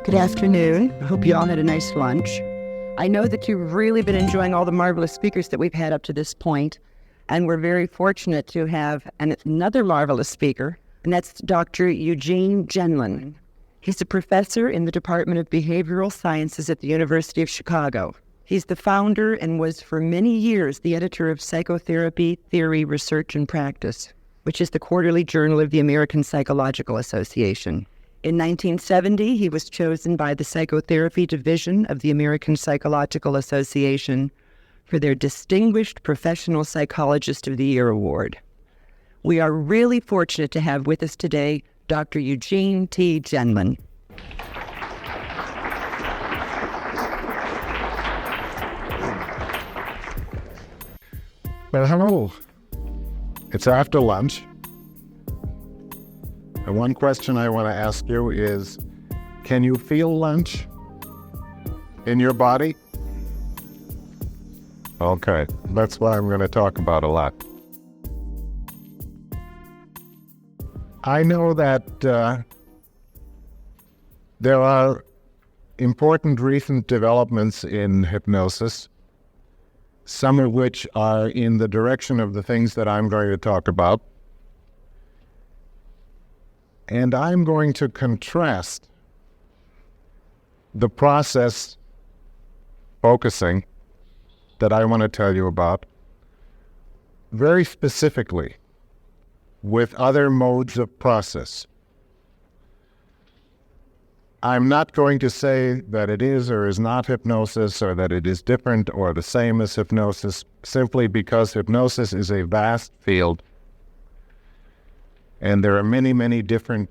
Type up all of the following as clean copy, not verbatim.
Good afternoon. I hope you all had a nice lunch. I know that you've really been enjoying all the marvelous speakers that we've had up to this point, and we're very fortunate to have another marvelous speaker, and that's Dr. Eugene Gendlin. He's a professor in the Department of Behavioral Sciences at the University of Chicago. He's the founder and was for many years the editor of Psychotherapy, Theory, Research, and Practice, which is the quarterly journal of the American Psychological Association. In 1970, he was chosen by the Psychotherapy Division of the American Psychological Association for their Distinguished Professional Psychologist of the Year award. We are really fortunate to have with us today Dr. Eugene T. Gendlin. Well, hello. It's after lunch. And one question I want to ask you is, can you feel lunch in your body? Okay, that's what I'm going to talk about a lot. I know that there are important recent developments in hypnosis, some of which are in the direction of the things that I'm going to talk about. And I'm going to contrast the process focusing that I want to tell you about very specifically with other modes of process. I'm not going to say that it is or is not hypnosis, or that it is different or the same as hypnosis, simply because hypnosis is a vast field. And there are many, many different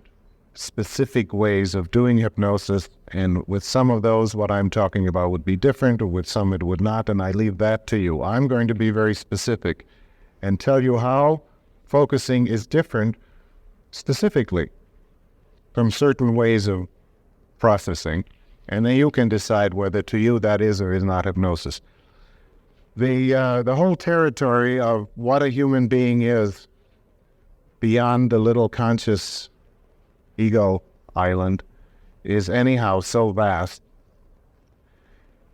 specific ways of doing hypnosis. And with some of those, what I'm talking about would be different, or with some it would not. And I leave that to you. I'm going to be very specific and tell you how focusing is different specifically from certain ways of processing. And then you can decide whether to you that is or is not hypnosis. The whole territory of what a human being is beyond the little conscious ego island is anyhow so vast.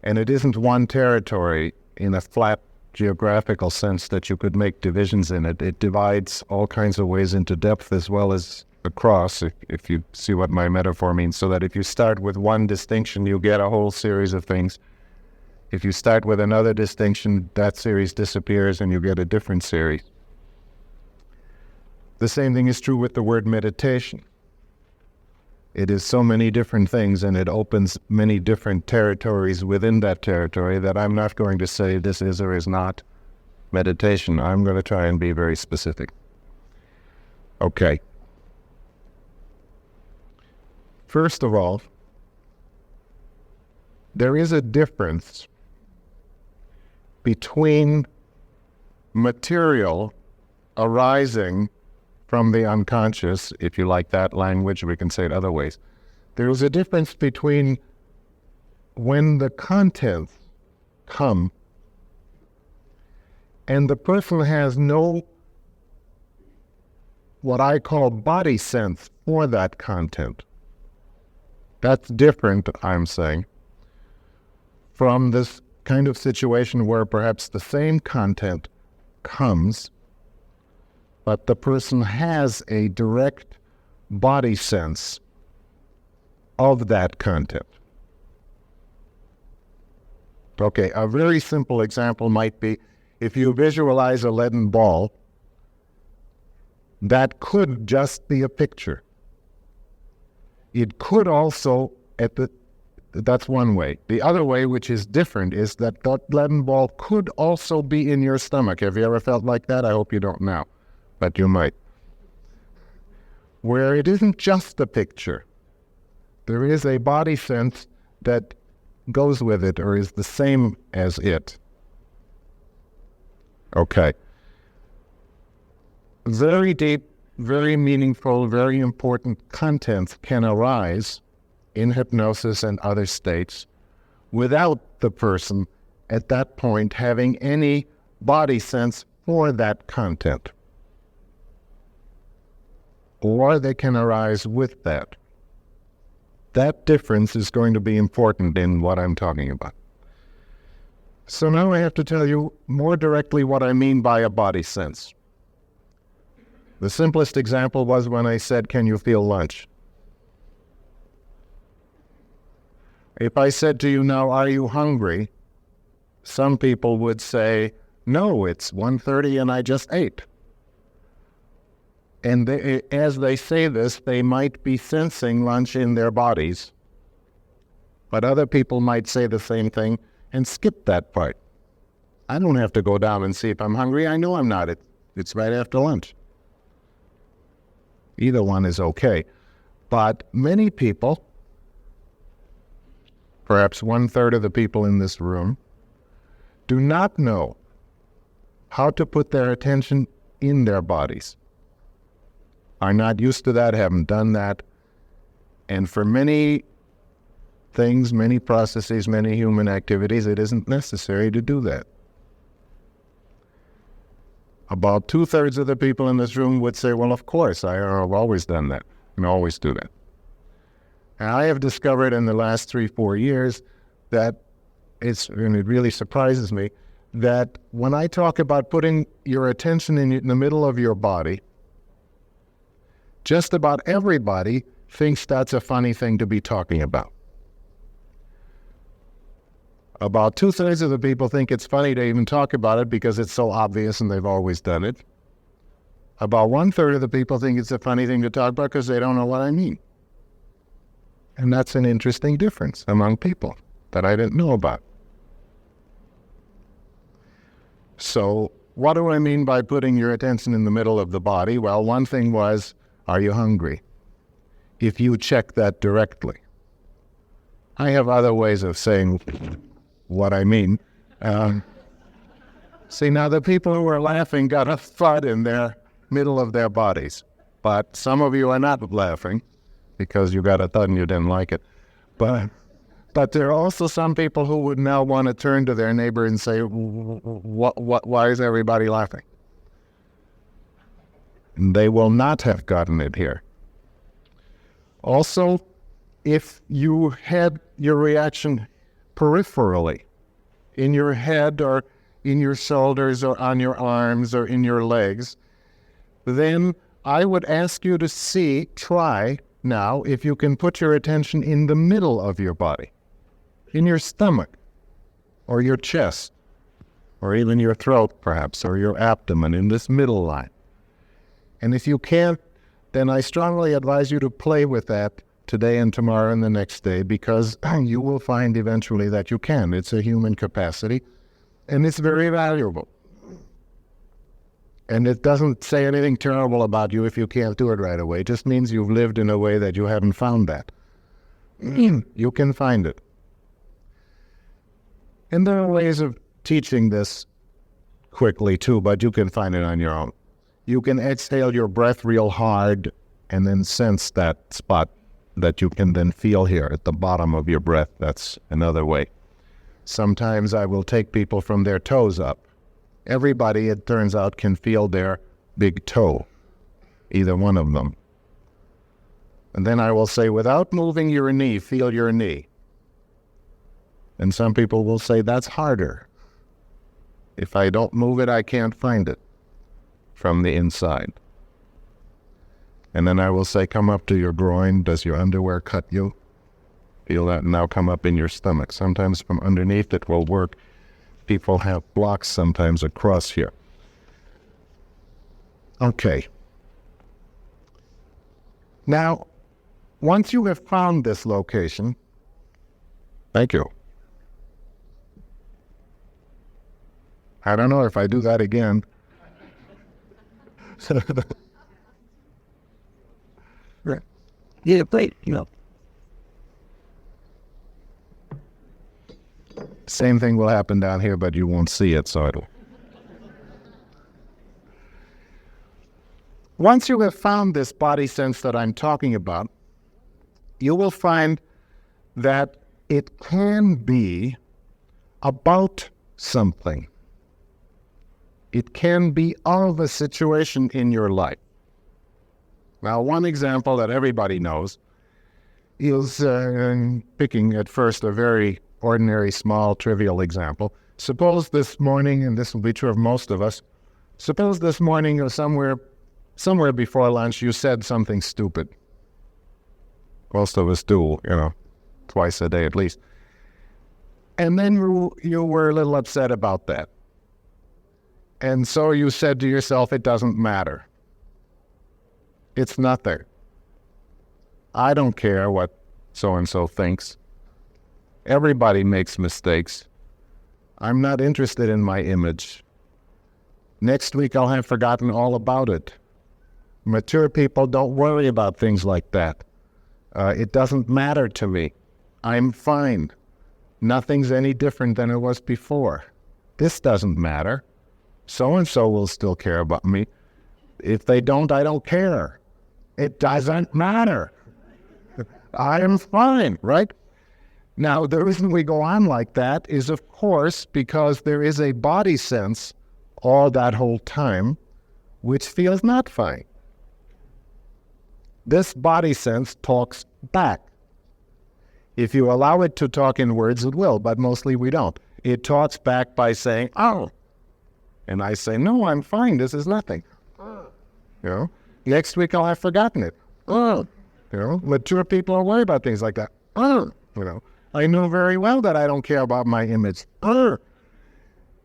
And it isn't one territory in a flat geographical sense that you could make divisions in it. It divides all kinds of ways into depth as well as across, if you see what my metaphor means, so that if you start with one distinction, you get a whole series of things. If you start with another distinction, that series disappears and you get a different series. The same thing is true with the word meditation. It is so many different things, and it opens many different territories within that territory, that I'm not going to say this is or is not meditation. I'm going to try and be very specific. Okay. First of all, there is a difference between material arising from the unconscious, if you like that language, we can say it other ways. There is a difference between when the contents come and the person has no, what I call body sense for that content. That's different, I'm saying, from this kind of situation where perhaps the same content comes, but the person has a direct body sense of that content. Okay, a very simple example might be if you visualize a leaden ball, that could just be a picture. It could also, that's one way. The other way, which is different, is that leaden ball could also be in your stomach. Have you ever felt like that? I hope you don't now, but you might. Where it isn't just a picture. There is a body sense that goes with it or is the same as it. Okay. Very deep, very meaningful, very important contents can arise in hypnosis and other states without the person at that point having any body sense for that content. Or they can arise with that. that difference is going to be important in what I'm talking about. So now I have to tell you more directly what I mean by a body sense. The simplest example was when I said, "Can you feel lunch?" If I said to you now, "Are you hungry?" some people would say, "No, it's 1:30 and I just ate." And as they say this, they might be sensing lunch in their bodies. But other people might say the same thing and skip that part. I don't have to go down and see if I'm hungry. I know I'm not. It's right after lunch. Either one is okay. But many people, perhaps 1/3 of the people in this room, do not know how to put their attention in their bodies, are not used to that, haven't done that. And for many things, many processes, many human activities, it isn't necessary to do that. About 2/3 of the people in this room would say, "Well, of course, I have always done that and always do that." And I have discovered in the last 3-4 years that and it really surprises me, that when I talk about putting your attention in the middle of your body, just about everybody thinks that's a funny thing to be talking about. About 2/3 of the people think it's funny to even talk about it because it's so obvious and they've always done it. About 1/3 of the people think it's a funny thing to talk about because they don't know what I mean. And that's an interesting difference among people that I didn't know about. So what do I mean by putting your attention in the middle of the body? Well, one thing was, are you hungry? If you check that directly. I have other ways of saying what I mean. See, now the people who are laughing got a thud in their middle of their bodies. But some of you are not laughing because you got a thud and you didn't like it. But there are also some people who would now want to turn to their neighbor and say, why is everybody laughing? And they will not have gotten it here. Also, if you had your reaction peripherally, in your head or in your shoulders or on your arms or in your legs, then I would ask you to try now if you can put your attention in the middle of your body, in your stomach or your chest or even your throat perhaps or your abdomen, in this middle line. And if you can't, then I strongly advise you to play with that today and tomorrow and the next day, because you will find eventually that you can. It's a human capacity, and it's very valuable. And it doesn't say anything terrible about you if you can't do it right away. It just means you've lived in a way that you haven't found that. You can find it. And there are ways of teaching this quickly too, but you can find it on your own. You can exhale your breath real hard and then sense that spot that you can then feel here at the bottom of your breath. That's another way. Sometimes I will take people from their toes up. Everybody, it turns out, can feel their big toe, either one of them. And then I will say, without moving your knee, feel your knee. And some people will say, that's harder. If I don't move it, I can't find it from the inside. And then I will say, come up to your groin. Does your underwear cut you? Feel that now come up in your stomach. Sometimes from underneath it will work. People have blocks sometimes across here. Okay. Now, once you have found this location, thank you. I don't know if I do that again. Right. Yeah, plate, you know. Same thing will happen down here, but you won't see it, so it'll. Once you have found this body sense that I'm talking about, you will find that it can be about something. It can be of a situation in your life. Now, one example that everybody knows is picking at first a very ordinary, small, trivial example. Suppose this morning, and this will be true of most of us, suppose this morning or somewhere before lunch you said something stupid. Most of us do, twice a day at least. And then you were a little upset about that. And so you said to yourself, it doesn't matter. It's nothing. I don't care what so-and-so thinks. Everybody makes mistakes. I'm not interested in my image. Next week I'll have forgotten all about it. Mature people don't worry about things like that. It doesn't matter to me. I'm fine. Nothing's any different than it was before. This doesn't matter. So-and-so will still care about me. If they don't, I don't care. It doesn't matter. I am fine, right? Now, the reason we go on like that is, of course, because there is a body sense all that whole time which feels not fine. This body sense talks back. If you allow it to talk in words, it will, but mostly we don't. It talks back by saying, oh. And I say, no, I'm fine. This is nothing. Next week I'll have forgotten it. Mature people are worried about things like that. I know very well that I don't care about my image.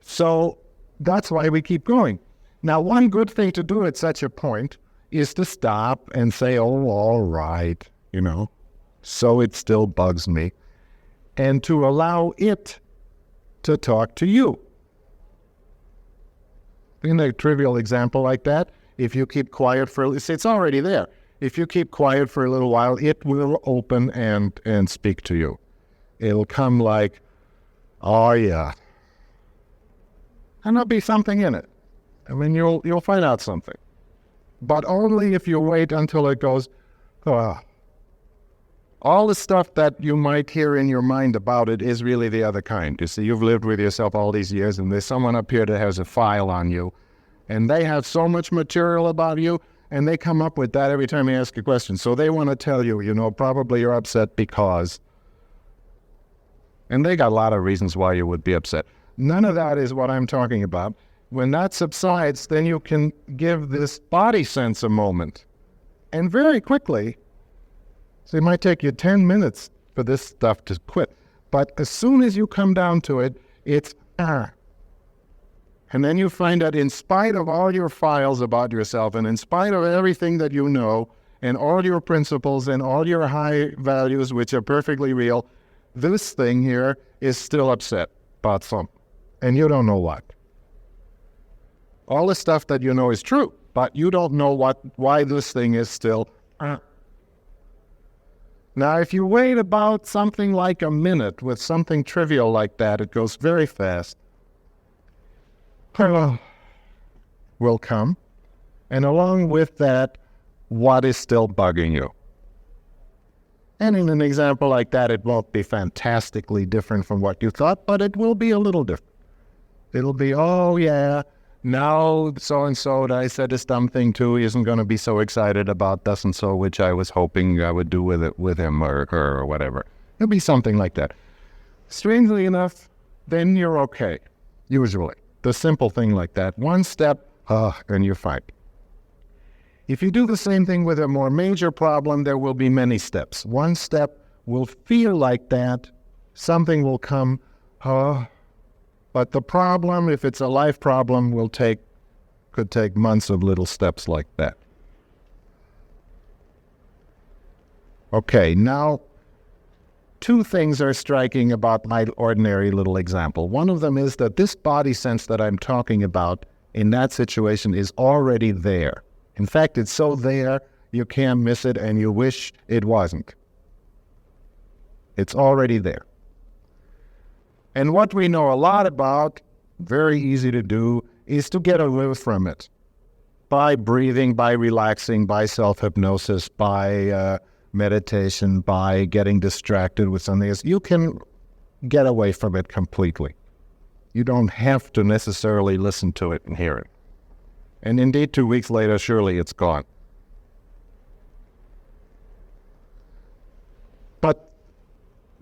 So that's why we keep going. Now, one good thing to do at such a point is to stop and say, oh, all right, so it still bugs me, and to allow it to talk to you. In a trivial example like that, if you keep quiet it's already there. If you keep quiet for a little while, it will open and speak to you. It'll come like, oh yeah. And there'll be something in it. I mean, you'll find out something. But only if you wait until it goes, oh. All the stuff that you might hear in your mind about it is really the other kind. You see, you've lived with yourself all these years, and there's someone up here that has a file on you, and they have so much material about you, and they come up with that every time you ask a question. So they want to tell you, probably you're upset because... And they got a lot of reasons why you would be upset. None of that is what I'm talking about. When that subsides, then you can give this body sense a moment. And very quickly, so it might take you 10 minutes for this stuff to quit. But as soon as you come down to it, it's And then you find that in spite of all your files about yourself, and in spite of everything that you know, and all your principles and all your high values, which are perfectly real, this thing here is still upset about something. And you don't know what. All the stuff that you know is true, but you don't know why this thing is still... Now, if you wait about something like a minute with something trivial like that, it goes very fast. Will come. And along with that, what is still bugging you? And in an example like that, it won't be fantastically different from what you thought, but it will be a little different. It'll be, oh yeah, now so-and-so that I said this dumb thing to isn't going to be so excited about thus-and-so, which I was hoping I would do with him or her or whatever. It'll be something like that. Strangely enough, then you're okay, usually. The simple thing like that. One step, and you're fine. If you do the same thing with a more major problem, there will be many steps. One step will feel like that. Something will come, but the problem, if it's a life problem, could take months of little steps like that. Okay, now, two things are striking about my ordinary little example. One of them is that this body sense that I'm talking about in that situation is already there. In fact, it's so there, you can't miss it, and you wish it wasn't. It's already there. And what we know a lot about, very easy to do, is to get away from it. By breathing, by relaxing, by self-hypnosis, by meditation, by getting distracted with something else. You can get away from it completely. You don't have to necessarily listen to it and hear it. And indeed, 2 weeks later, surely it's gone.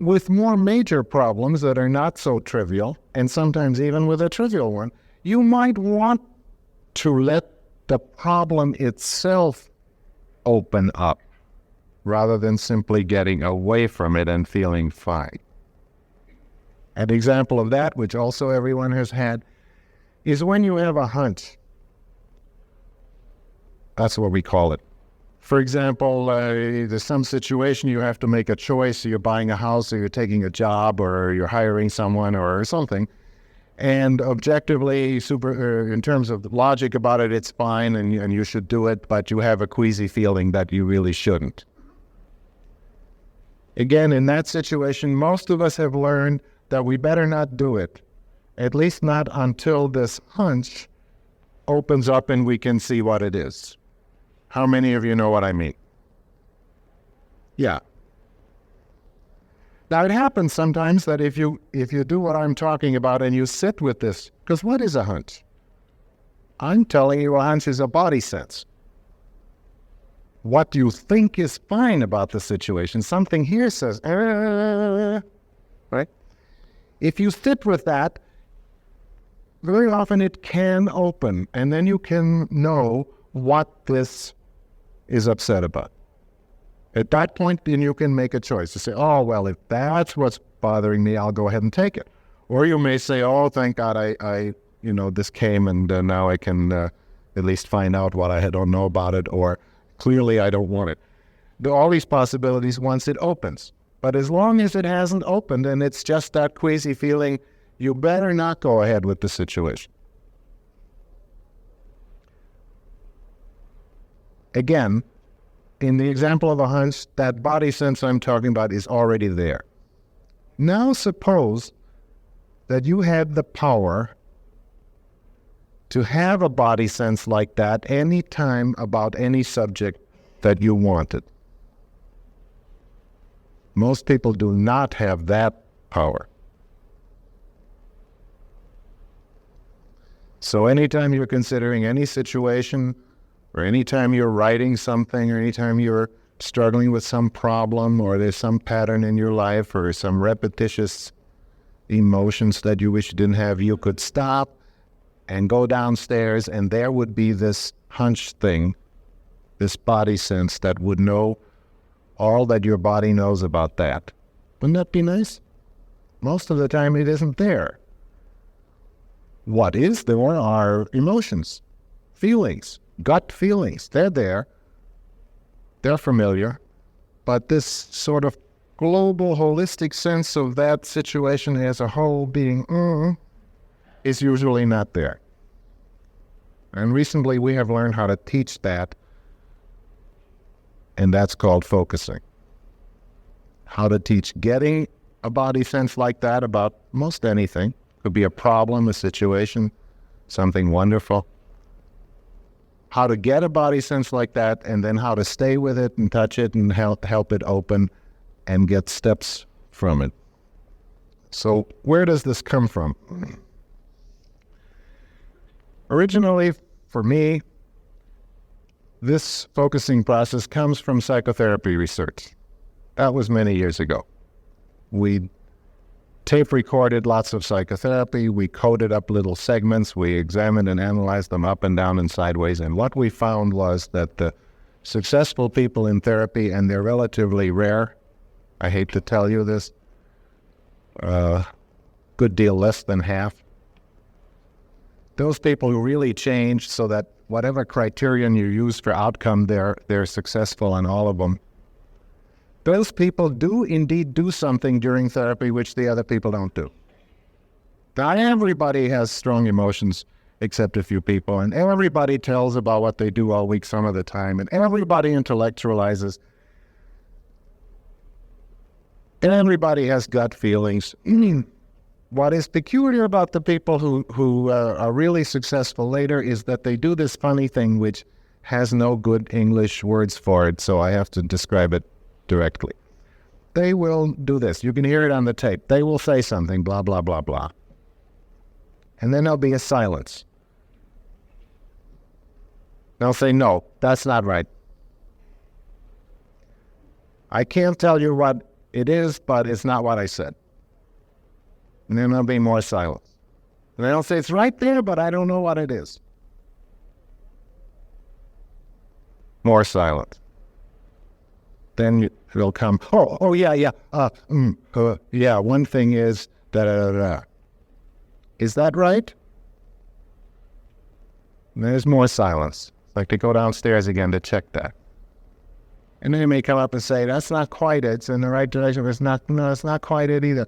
with more major problems that are not so trivial, and sometimes even with a trivial one, you might want to let the problem itself open up rather than simply getting away from it and feeling fine. An example of that, which also everyone has had, is when you have a hunch. That's what we call it. For example, there's some situation you have to make a choice. You're buying a house, or you're taking a job, or you're hiring someone, or something. And objectively, in terms of the logic about it, it's fine, and you should do it, but you have a queasy feeling that you really shouldn't. Again, in that situation, most of us have learned that we better not do it, at least not until this hunch opens up and we can see what it is. How many of you know what I mean? Yeah. Now, it happens sometimes that if you do what I'm talking about and you sit with this, because what is a hunch? I'm telling you a hunch is a body sense. What you think is fine about the situation, something here says, right? If you sit with that, very often it can open, and then you can know what this is upset about. At that point, then you can make a choice to say, oh, well, if that's what's bothering me, I'll go ahead and take it. Or you may say, oh, thank God this came, and now I can at least find out what I don't know about it, or clearly I don't want it. There are all these possibilities once it opens. But as long as it hasn't opened and it's just that queasy feeling, you better not go ahead with the situation. Again, in the example of a hunch, that body sense I'm talking about is already there. Now suppose that you had the power to have a body sense like that any time about any subject that you wanted. Most people do not have that power. So anytime you're considering any situation, or anytime you're writing something, or anytime you're struggling with some problem, or there's some pattern in your life, or some repetitious emotions that you wish you didn't have, you could stop and go downstairs, and there would be this hunch thing, this body sense that would know all that your body knows about that. Wouldn't that be nice? Most of the time it isn't there. What is there are emotions, feelings, gut feelings. They're there. They're familiar. But this sort of global, holistic sense of that situation as a whole being is usually not there. And recently we have learned how to teach that, and that's called focusing. How to teach getting a body sense like that about most anything. Could be a problem, a situation, something wonderful. How to get a body sense like that, and then how to stay with it and touch it and help it open and get steps from it. So where does this come from? Originally, for me, this focusing process comes from psychotherapy research. That was many years ago. We tape recorded lots of psychotherapy. We coded up little segments. We examined and analyzed them up and down and sideways. And what we found was that the successful people in therapy, and they're relatively rare, I hate to tell you this, good deal less than half. Those people who really changed so that whatever criterion you use for outcome, they're successful on all of them. Those people do indeed do something during therapy which the other people don't do. Not everybody has strong emotions except a few people, and everybody tells about what they do all week some of the time, and everybody intellectualizes, and everybody has gut feelings. What is peculiar about the people who are really successful later is that they do this funny thing which has no good English words for it, so I have to describe it directly. They will do this. You can hear it on the tape. They will say something, blah, blah, blah, blah. And then there'll be a silence. They'll say, no, that's not right. I can't tell you what It is, but it's not what I said. And then there'll be more silence. And they'll say, it's right there, but I don't know what it is. More silence. Then it'll come, yeah, one thing is, da-da-da-da. Is that right? And there's more silence. It's like to go downstairs again to check that. And then they may come up and say, that's not quite it. It's in the right direction, but it's not quite it either.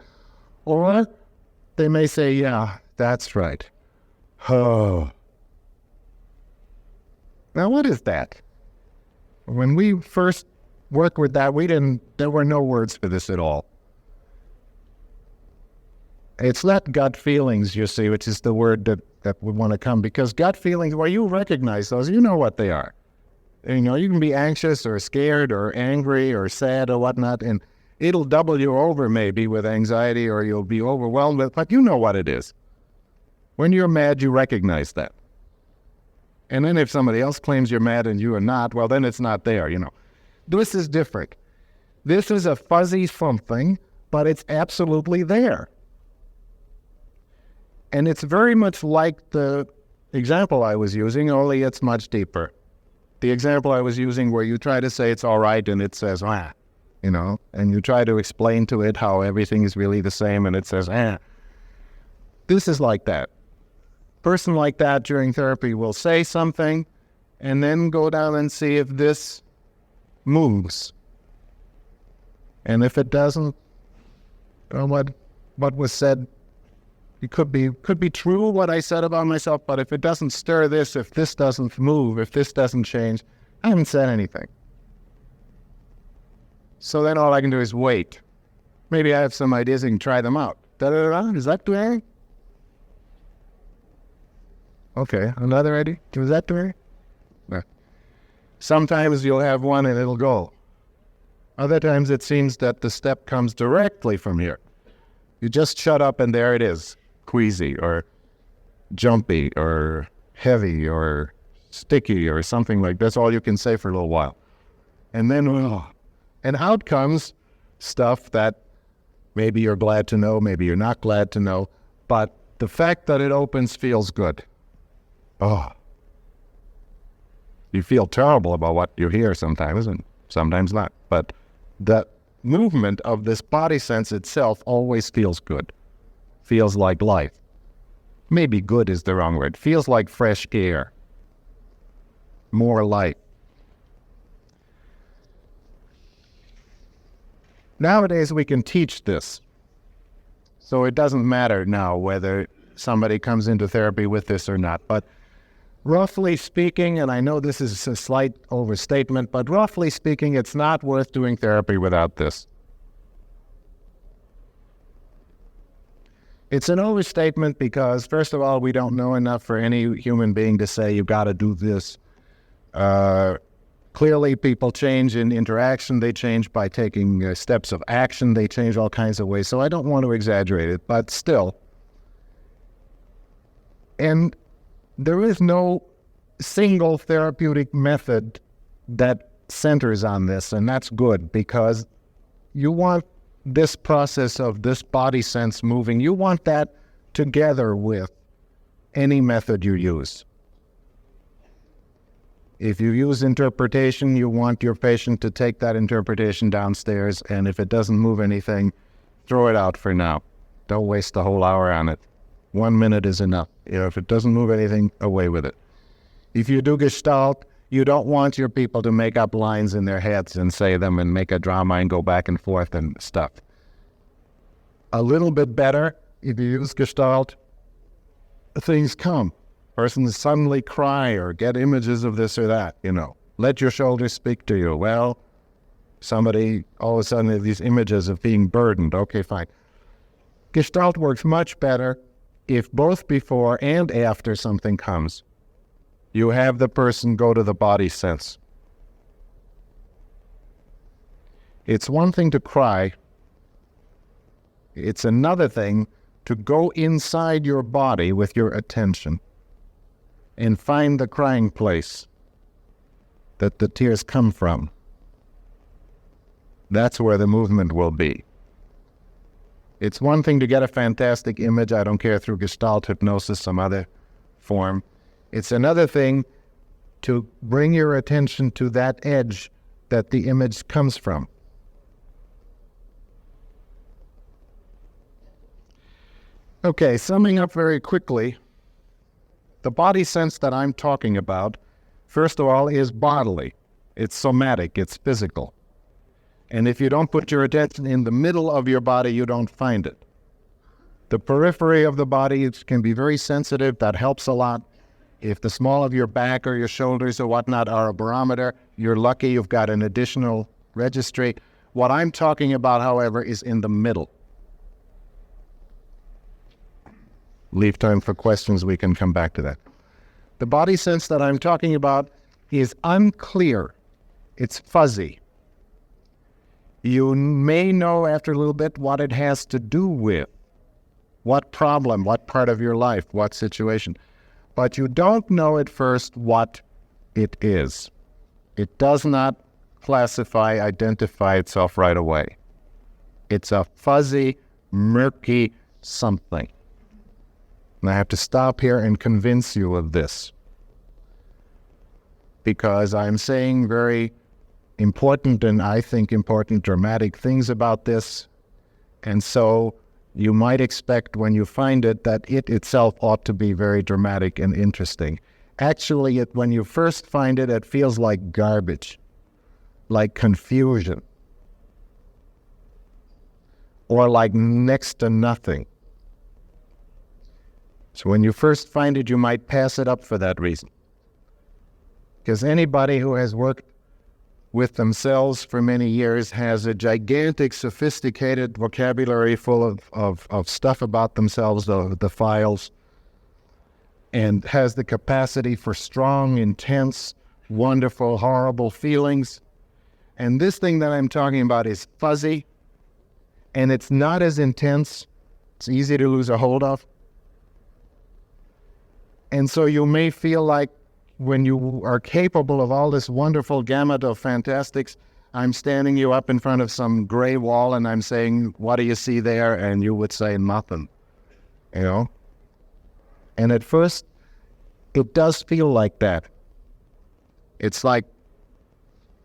Or they may say, yeah, that's right. Oh. Now, what is that? When we first worked with that, there were no words for this at all. It's not gut feelings, you see, which is the word that would want to come, because gut feelings, well, you recognize those, you know what they are. You know, you can be anxious or scared or angry or sad or whatnot, and it'll double you over maybe with anxiety, or you'll be overwhelmed with, but you know what it is. When you're mad, you recognize that. And then if somebody else claims you're mad and you are not, well, then it's not there, you know. This is different. This is a fuzzy something, but it's absolutely there. And it's very much like the example I was using, only it's much deeper. The example I was using where you try to say it's all right and it says, you know, and you try to explain to it how everything is really the same and it says, This is like that. Person like that during therapy will say something and then go down and see if this moves. And if it doesn't, what was said, it could be true what I said about myself, but if it doesn't stir this, if this doesn't move, if this doesn't change, I haven't said anything. So then all I can do is wait. Maybe I have some ideas and can try them out. Is that doing? Okay, another idea? Is that doing? No. Sometimes you'll have one and it'll go. Other times it seems that the step comes directly from here. You just shut up and there it is. Queasy or jumpy or heavy or sticky or something like that's all you can say for a little while. And then, and out comes stuff that maybe you're glad to know, maybe you're not glad to know, but the fact that it opens feels good. You feel terrible about what you hear sometimes and sometimes not, but the movement of this body sense itself always feels good. Feels like life. Maybe good is the wrong word. Feels like fresh air. More light. Nowadays we can teach this. So it doesn't matter now whether somebody comes into therapy with this or not. But roughly speaking, and I know this is a slight overstatement, but roughly speaking, it's not worth doing therapy without this. It's an overstatement because, first of all, we don't know enough for any human being to say, you've got to do this. Clearly, people change in interaction. They change by taking steps of action. They change all kinds of ways. So I don't want to exaggerate it, but still. And there is no single therapeutic method that centers on this, and that's good because you want this process of this body sense moving, you want that together with any method you use. If you use interpretation, you want your patient to take that interpretation downstairs, and if it doesn't move anything, throw it out for now. Don't waste the whole hour on it. 1 minute is enough. If it doesn't move anything, away with it. If you do Gestalt, you don't want your people to make up lines in their heads and say them and make a drama and go back and forth and stuff. A little bit better, if you use Gestalt, things come. Persons suddenly cry or get images of this or that, Let your shoulders speak to you. Well, somebody all of a sudden has these images of being burdened. Okay, fine. Gestalt works much better if both before and after something comes, you have the person go to the body sense. It's one thing to cry. It's another thing to go inside your body with your attention and find the crying place that the tears come from. That's where the movement will be. It's one thing to get a fantastic image, I don't care, through Gestalt hypnosis, some other form. It's another thing to bring your attention to that edge that the image comes from. Okay, summing up very quickly, the body sense that I'm talking about, first of all, is bodily. It's somatic, it's physical. And if you don't put your attention in the middle of your body, you don't find it. The periphery of the body can be very sensitive. That helps a lot. If the small of your back or your shoulders or whatnot are a barometer, you're lucky you've got an additional registry. What I'm talking about, however, is in the middle. Leave time for questions. We can come back to that. The body sense that I'm talking about is unclear. It's fuzzy. You may know after a little bit what it has to do with, what problem, what part of your life, what situation. But you don't know at first what it is. It does not classify, identify itself right away. It's a fuzzy, murky something. And I have to stop here and convince you of this, because I'm saying very important and I think important dramatic things about this. And so you might expect when you find it that it itself ought to be very dramatic and interesting. Actually, when you first find it, it feels like garbage, like confusion, or like next to nothing. So when you first find it, you might pass it up for that reason. Because anybody who has worked with themselves for many years has a gigantic, sophisticated vocabulary full of stuff about themselves, the files, and has the capacity for strong, intense, wonderful, horrible feelings. And this thing that I'm talking about is fuzzy, and it's not as intense. It's easy to lose a hold of. And so you may feel like when you are capable of all this wonderful gamut of fantastics, I'm standing you up in front of some gray wall and I'm saying, what do you see there? And you would say nothing, you know? And at first, it does feel like that. It's like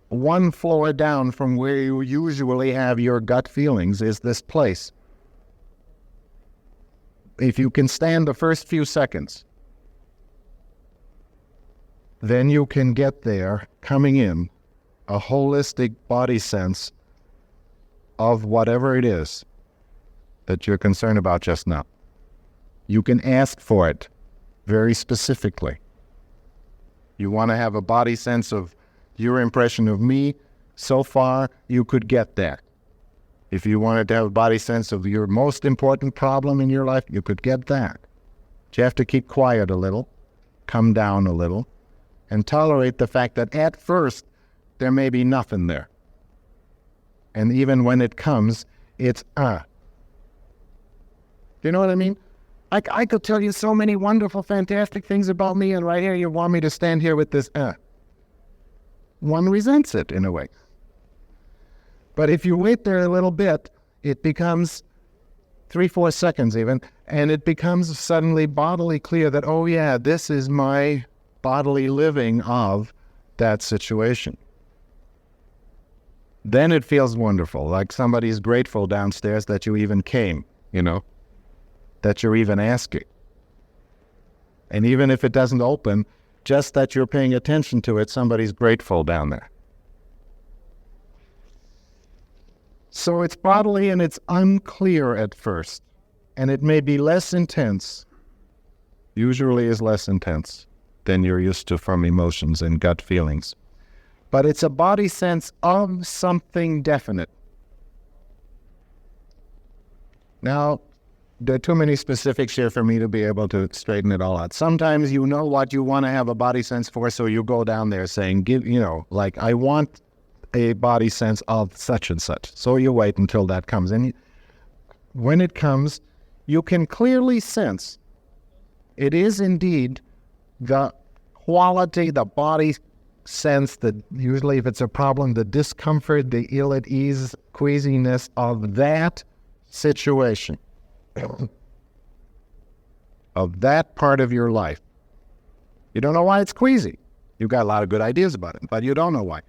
one floor down from where you usually have your gut feelings is this place. If you can stand the first few seconds, then you can get there, coming in, a holistic body sense of whatever it is that you're concerned about just now. You can ask for it very specifically. You want to have a body sense of your impression of me. So far, you could get that. If you wanted to have a body sense of your most important problem in your life, you could get that. But you have to keep quiet a little, come down a little, and tolerate the fact that at first there may be nothing there. And even when it comes, it's Do you know what I mean? I could tell you so many wonderful, fantastic things about me, and right here you want me to stand here with this One resents it in a way. But if you wait there a little bit, it becomes 3-4 seconds even, and it becomes suddenly bodily clear that, oh yeah, this is my bodily living of that situation. Then it feels wonderful, like somebody's grateful downstairs that you even came, you know, that you're even asking. And even if it doesn't open, just that you're paying attention to it, somebody's grateful down there. So it's bodily and it's unclear at first, and it may be less intense, usually is less intense than you're used to from emotions and gut feelings. But it's a body sense of something definite. Now, there are too many specifics here for me to be able to straighten it all out. Sometimes you know what you want to have a body sense for, so you go down there saying, I want a body sense of such and such. So you wait until that comes. And when it comes, you can clearly sense it is indeed the quality, the body sense, usually if it's a problem, the discomfort, the ill at ease, queasiness of that situation, of that part of your life. You don't know why it's queasy. You've got a lot of good ideas about it, but you don't know why.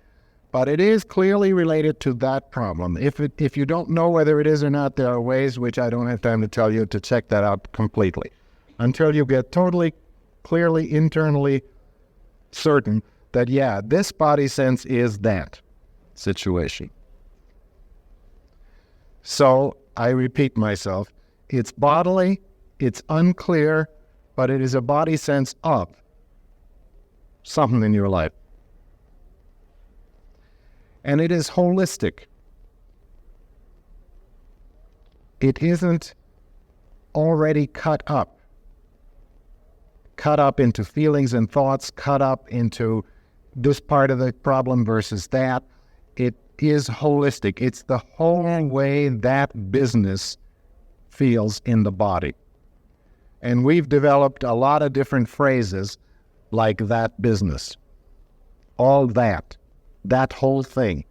But it is clearly related to that problem. If you don't know whether it is or not, there are ways, which I don't have time to tell you, to check that out completely. Until you get totally, clearly, internally certain that, yeah, this body sense is that situation. So, I repeat myself, it's bodily, it's unclear, but it is a body sense of something in your life. And it is holistic. It isn't already cut up into feelings and thoughts, cut up into this part of the problem versus that. It is holistic. It's the whole way that business feels in the body. And we've developed a lot of different phrases like that business. All that whole thing,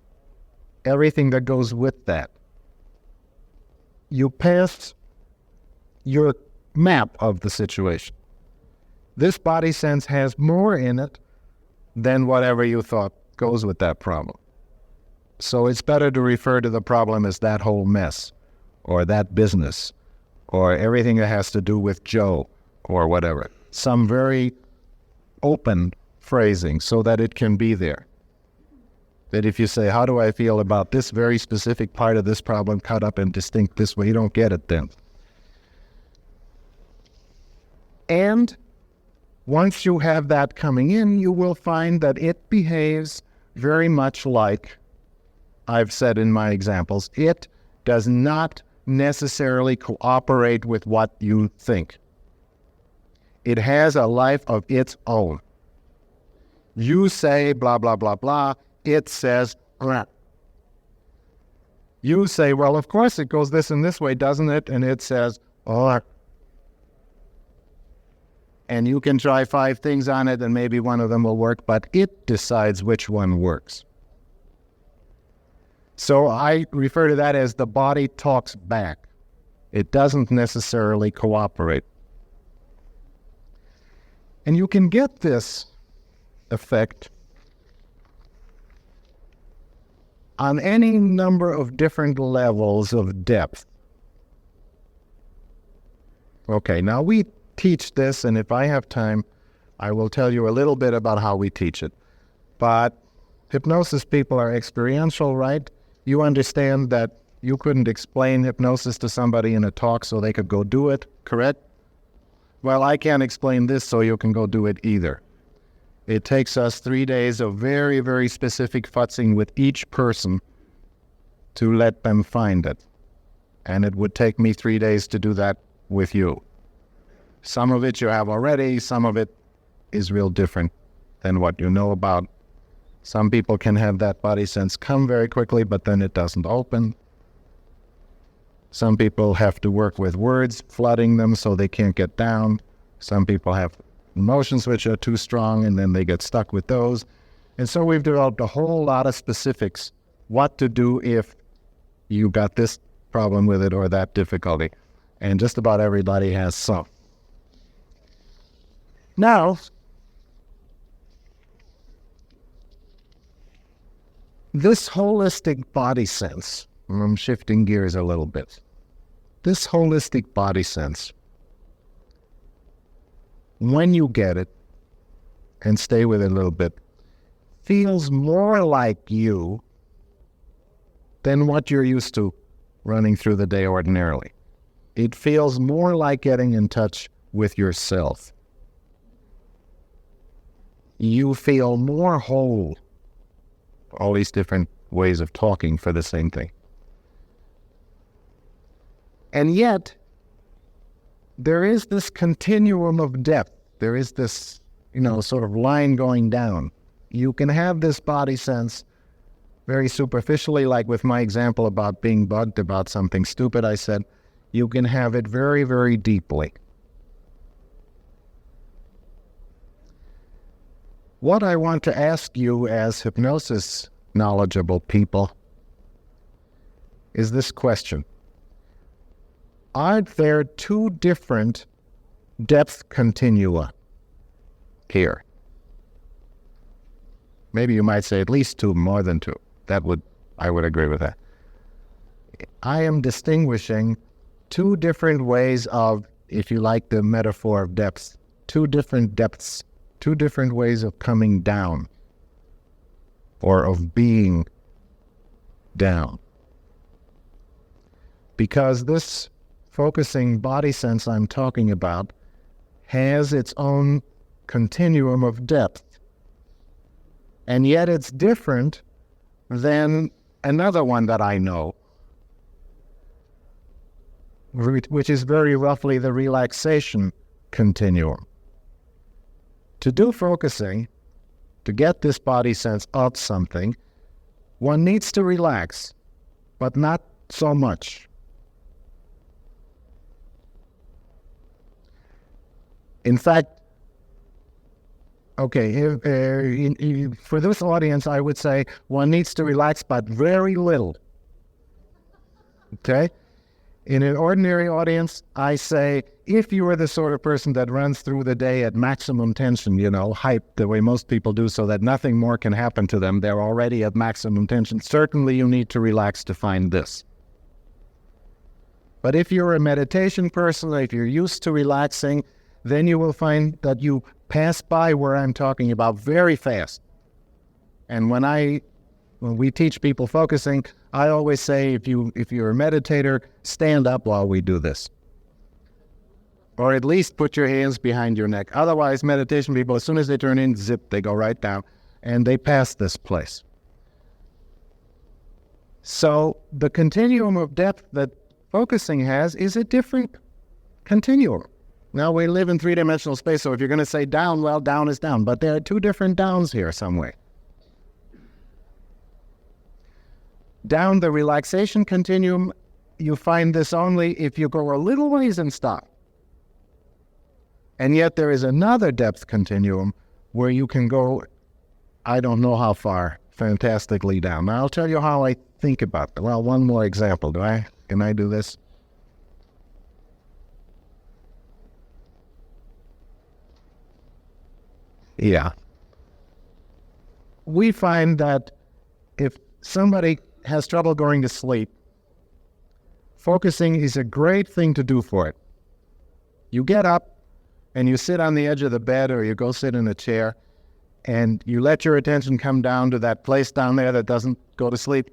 everything that goes with that. You pass your map of the situation. This body sense has more in it than whatever you thought goes with that problem. So it's better to refer to the problem as that whole mess, or that business, or everything that has to do with Joe, or whatever. Some very open phrasing so that it can be there. That if you say, how do I feel about this very specific part of this problem cut up and distinct this way, you don't get it then. And once you have that coming in, you will find that it behaves very much like I've said in my examples. It does not necessarily cooperate with what you think. It has a life of its own. You say blah, blah, blah, blah. It says, rah. You say, well, of course it goes this and this way, doesn't it? And it says, oh. And you can try 5 things on it and maybe one of them will work, but it decides which one works. So I refer to that as the body talks back. It doesn't necessarily cooperate. And you can get this effect on any number of different levels of depth. Okay, now we teach this, and if I have time, I will tell you a little bit about how we teach it. But hypnosis people are experiential, right? You understand that you couldn't explain hypnosis to somebody in a talk so they could go do it, correct? Well, I can't explain this so you can go do it either. It takes us 3 days of very, very specific futzing with each person to let them find it. And it would take me 3 days to do that with you. Some of it you have already, some of it is real different than what you know about. Some people can have that body sense come very quickly, but then it doesn't open. Some people have to work with words, flooding them so they can't get down. Some people have emotions which are too strong, and then they get stuck with those. And so we've developed a whole lot of specifics, what to do if you got this problem with it or that difficulty. And just about everybody has some. Now, this holistic body sense, I'm shifting gears a little bit. This holistic body sense, when you get it, and stay with it a little bit, feels more like you than what you're used to running through the day ordinarily. It feels more like getting in touch with yourself. You feel more whole. All these different ways of talking for the same thing. And yet, there is this continuum of depth. There is this, sort of line going down. You can have this body sense very superficially, like with my example about being bugged about something stupid I said. You can have it very, very deeply. What I want to ask you as hypnosis knowledgeable people is this question. Are there two different depth continua here? Maybe you might say at least two, more than two. I would agree with that. I am distinguishing two different ways of, if you like the metaphor of depths, two different depths, two different ways of coming down or of being down. Because this focusing body sense I'm talking about has its own continuum of depth. And yet it's different than another one that I know, which is very roughly the relaxation continuum. To do focusing, to get this body sense of something, one needs to relax, but not so much. In fact, for this audience, I would say one needs to relax, but very little. Okay? In an ordinary audience, I say, if you are the sort of person that runs through the day at maximum tension, hyped the way most people do so that nothing more can happen to them, they're already at maximum tension, certainly you need to relax to find this. But if you're a meditation person, if you're used to relaxing, then you will find that you pass by where I'm talking about very fast. And when we teach people focusing, I always say, if you're a meditator, stand up while we do this. Or at least put your hands behind your neck. Otherwise, meditation people, as soon as they turn in, zip, they go right down, and they pass this place. So the continuum of depth that focusing has is a different continuum. Now, we live in three-dimensional space, so if you're going to say down, well, down is down. But there are two different downs here somewhere. Down the relaxation continuum, you find this only if you go a little ways and stop. And yet there is another depth continuum where you can go, I don't know how far, fantastically down. Now, I'll tell you how I think about it. Well, one more example. Can I do this? Yeah. We find that if somebody has trouble going to sleep, focusing is a great thing to do for it. You get up and you sit on the edge of the bed, or you go sit in a chair, and you let your attention come down to that place down there that doesn't go to sleep.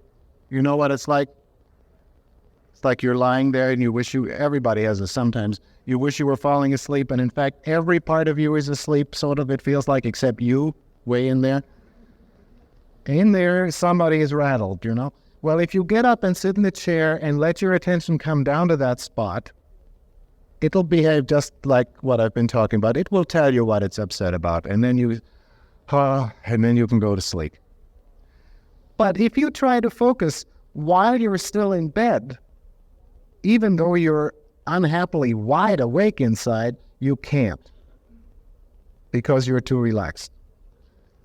You know what it's like? It's like you're lying there and everybody has this sometimes, you wish you were falling asleep, and in fact, every part of you is asleep, sort of, it feels like, except you, way in there. In there, somebody is rattled, Well, if you get up and sit in the chair and let your attention come down to that spot, it'll behave just like what I've been talking about. It will tell you what it's upset about, and then you can go to sleep. But if you try to focus while you're still in bed, even though you're unhappily wide awake inside, you can't, because you're too relaxed.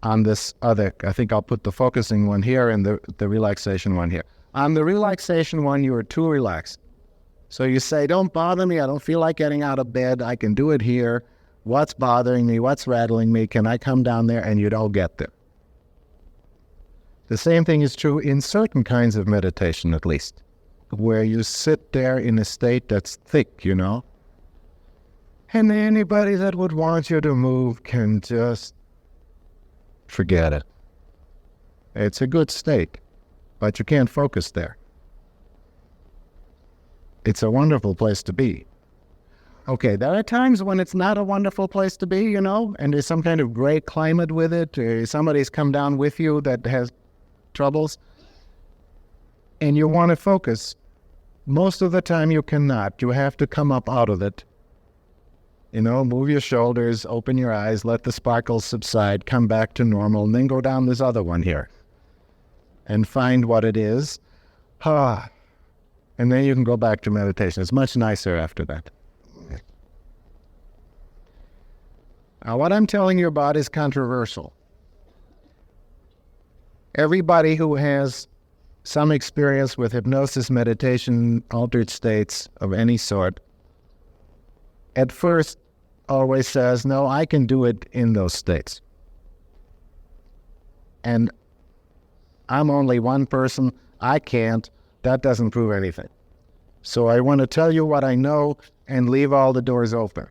On this other, I think I'll put the focusing one here and the relaxation one here. On the relaxation one, you are too relaxed. So you say, don't bother me, I don't feel like getting out of bed, I can do it here. What's bothering me? What's rattling me? Can I come down there? And you don't get there. The same thing is true in certain kinds of meditation, at least, where you sit there in a state that's thick, And anybody that would want you to move can just forget it. It's a good state, but you can't focus there. It's a wonderful place to be. Okay, there are times when it's not a wonderful place to be, and there's some kind of great climate with it, or somebody's come down with you that has troubles, and you want to focus. Most of the time you cannot. You have to come up out of it. Move your shoulders, open your eyes, let the sparkles subside, come back to normal, and then go down this other one here and find what it is. And then you can go back to meditation. It's much nicer after that. Now, what I'm telling you about is controversial. Everybody who has some experience with hypnosis, meditation, altered states of any sort, at first always says, no, I can do it in those states. And I'm only one person, I can't. That doesn't prove anything. So I want to tell you what I know and leave all the doors open.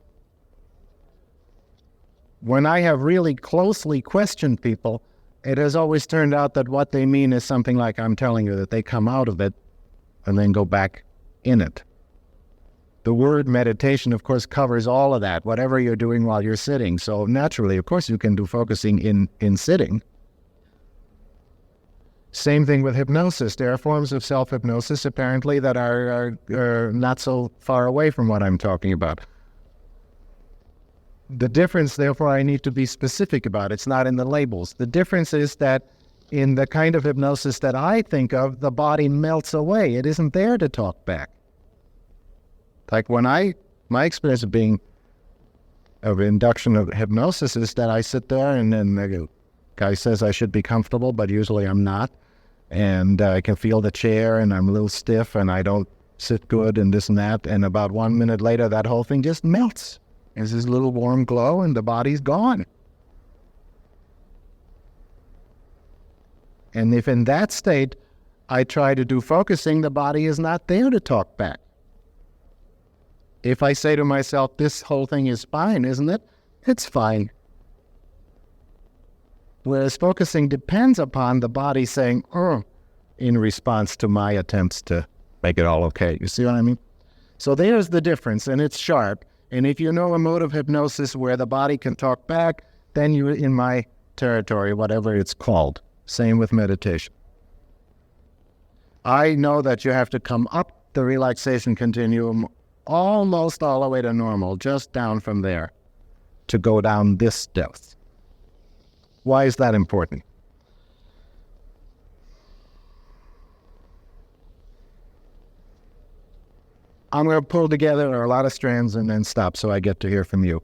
When I have really closely questioned people, it has always turned out that what they mean is something like I'm telling you, that they come out of it and then go back in it. The word meditation, of course, covers all of that, whatever you're doing while you're sitting. So naturally, of course, you can do focusing in sitting. Same thing with hypnosis. There are forms of self-hypnosis, apparently, that are not so far away from what I'm talking about. The difference, therefore, I need to be specific about. It's not in the labels. The difference is that in the kind of hypnosis that I think of, the body melts away. It isn't there to talk back. Like my experience of induction of hypnosis is that I sit there and then the guy says I should be comfortable, but usually I'm not. And I can feel the chair and I'm a little stiff and I don't sit good and this and that. And about 1 minute later, that whole thing just melts. There's this little warm glow and the body's gone. And if in that state I try to do focusing, the body is not there to talk back. If I say to myself, this whole thing is fine, isn't it? It's fine. Whereas focusing depends upon the body saying, oh, in response to my attempts to make it all okay. You see what I mean? So there's the difference, and it's sharp. And if you know a mode of hypnosis where the body can talk back, then you're in my territory, whatever it's called. Same with meditation. I know that you have to come up the relaxation continuum almost all the way to normal, just down from there, to go down this depth. Why is that important? I'm going to pull together a lot of strands and then stop so I get to hear from you.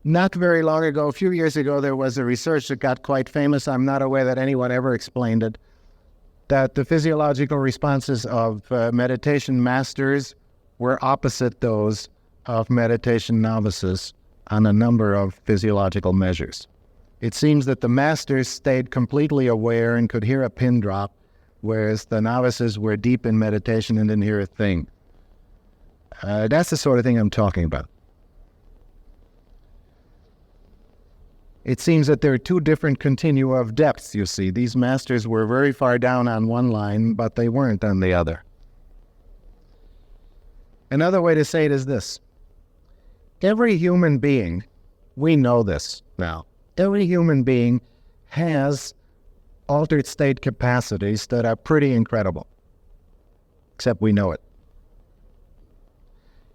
Not very long ago, a few years ago, there was a research that got quite famous. I'm not aware that anyone ever explained it. That the physiological responses of meditation masters were opposite those of meditation novices on a number of physiological measures. It seems that the masters stayed completely aware and could hear a pin drop, whereas the novices were deep in meditation and didn't hear a thing. That's the sort of thing I'm talking about. It seems that there are two different continua of depths, you see. These masters were very far down on one line, but they weren't on the other. Another way to say it is this. Every human being, we know this now, every human being has altered state capacities that are pretty incredible, except we know it.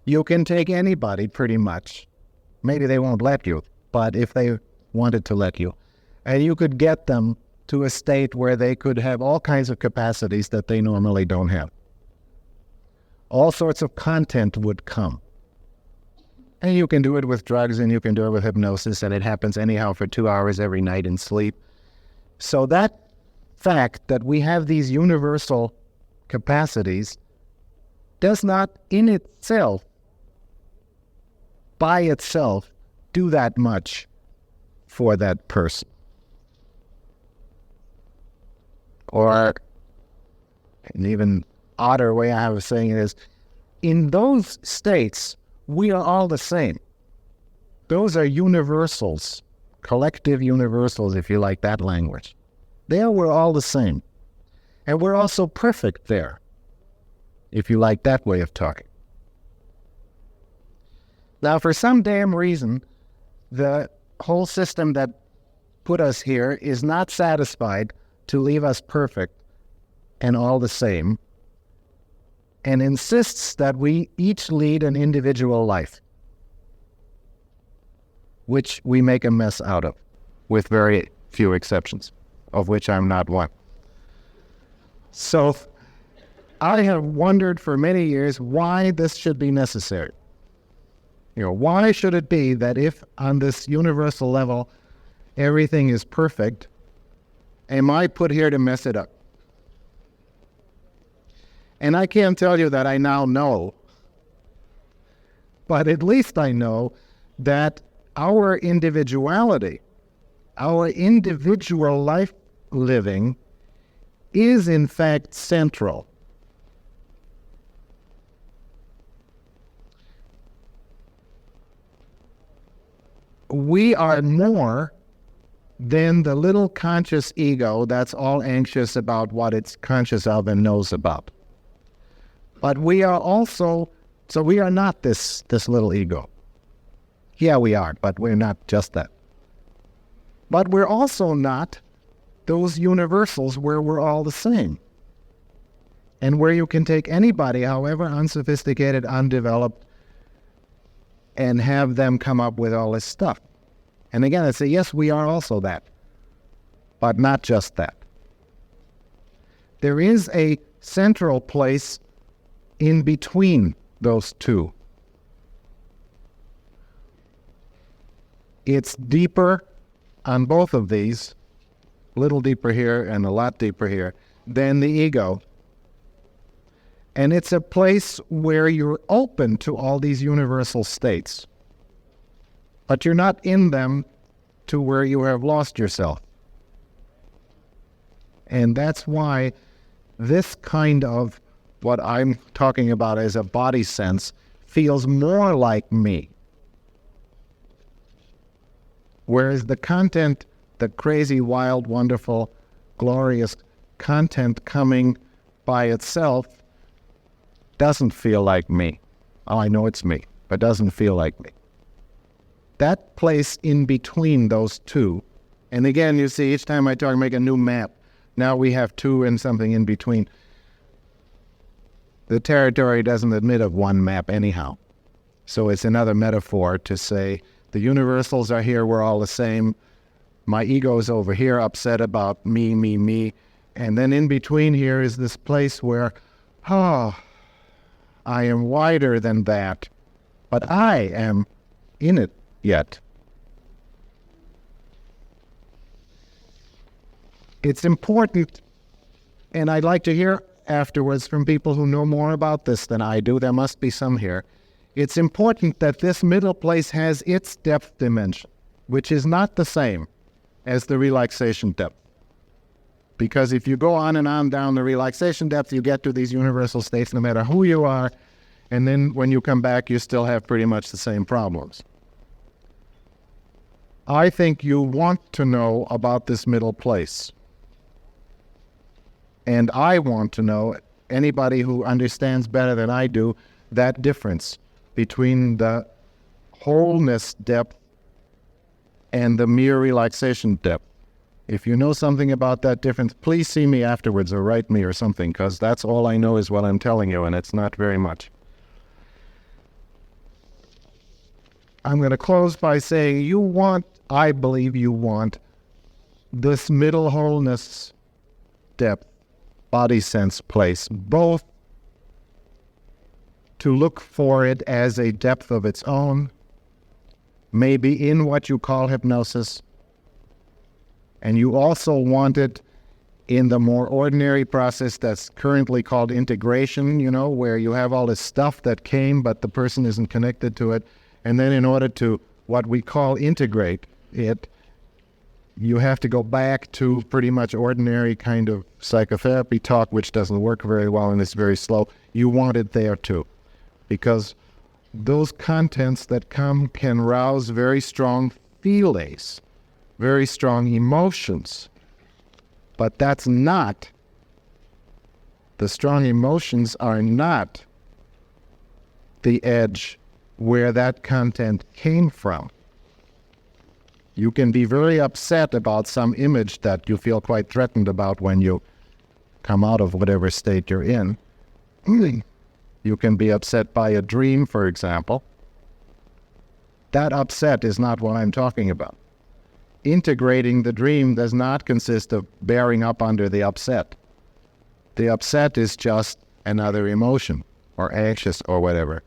You can take anybody pretty much. Maybe they won't let you, but if they wanted to let you, and you could get them to a state where they could have all kinds of capacities that they normally don't have. All sorts of content would come. And you can do it with drugs and you can do it with hypnosis, and it happens anyhow for 2 hours every night in sleep. So that fact that we have these universal capacities does not in itself, by itself, do that much for that person. Or an even odder way I was saying it is, in those states, we are all the same. Those are universals, collective universals, if you like that language. There we're all the same. And we're also perfect there, if you like that way of talking. Now, for some damn reason, the whole system that put us here is not satisfied to leave us perfect and all the same, and insists that we each lead an individual life, which we make a mess out of, with very few exceptions, of which I'm not one. So I have wondered for many years why this should be necessary. Why should it be that if on this universal level everything is perfect, Am I put here to mess it up? And I can't tell you that I now know, but at least I know that our individuality, our individual life living, is in fact central. We are more than the little conscious ego that's all anxious about what it's conscious of and knows about. But we are also, so we are not this little ego. Yeah, we are, but we're not just that. But we're also not those universals where we're all the same. And where you can take anybody, however unsophisticated, undeveloped, and have them come up with all this stuff. And again, I say, yes, we are also that, but not just that. There is a central place in between those two. It's deeper on both of these, a little deeper here and a lot deeper here, than the ego. And it's a place where you're open to all these universal states, but you're not in them to where you have lost yourself. And that's why this kind of what I'm talking about as a body sense feels more like me. Whereas the content, the crazy, wild, wonderful, glorious content coming by itself doesn't feel like me. Oh, I know it's me, but doesn't feel like me. That place in between those two, and again, you see, each time I talk, make a new map. Now we have two and something in between. The territory doesn't admit of one map anyhow. So it's another metaphor to say, the universals are here, we're all the same. My ego's over here, upset about me, me, me. And then in between here is this place where, I am wider than that, but I am in it yet. It's important, and I'd like to hear afterwards from people who know more about this than I do. There must be some here. It's important that this middle place has its depth dimension, which is not the same as the relaxation depth. Because if you go on and on down the relaxation depth, you get to these universal states no matter who you are, and then when you come back, you still have pretty much the same problems. I think you want to know about this middle place. And I want to know, anybody who understands better than I do, that difference between the wholeness depth and the mere relaxation depth. If you know something about that difference, please see me afterwards or write me or something, because that's all I know is what I'm telling you, and it's not very much. I'm going to close by saying I believe you want this middle wholeness depth, body sense place, both to look for it as a depth of its own, maybe in what you call hypnosis, and you also want it in the more ordinary process that's currently called integration, where you have all this stuff that came, but the person isn't connected to it. And then in order to what we call integrate it, you have to go back to pretty much ordinary kind of psychotherapy talk, which doesn't work very well and it's very slow. You want it there too, because those contents that come can rouse very strong feelings, very strong emotions. But that's not, the strong emotions are not the edge where that content came from. You can be very upset about some image that you feel quite threatened about when you come out of whatever state you're in. You can be upset by a dream, for example. That upset is not what I'm talking about. Integrating the dream does not consist of bearing up under the upset. The upset is just another emotion, or anxious, or whatever.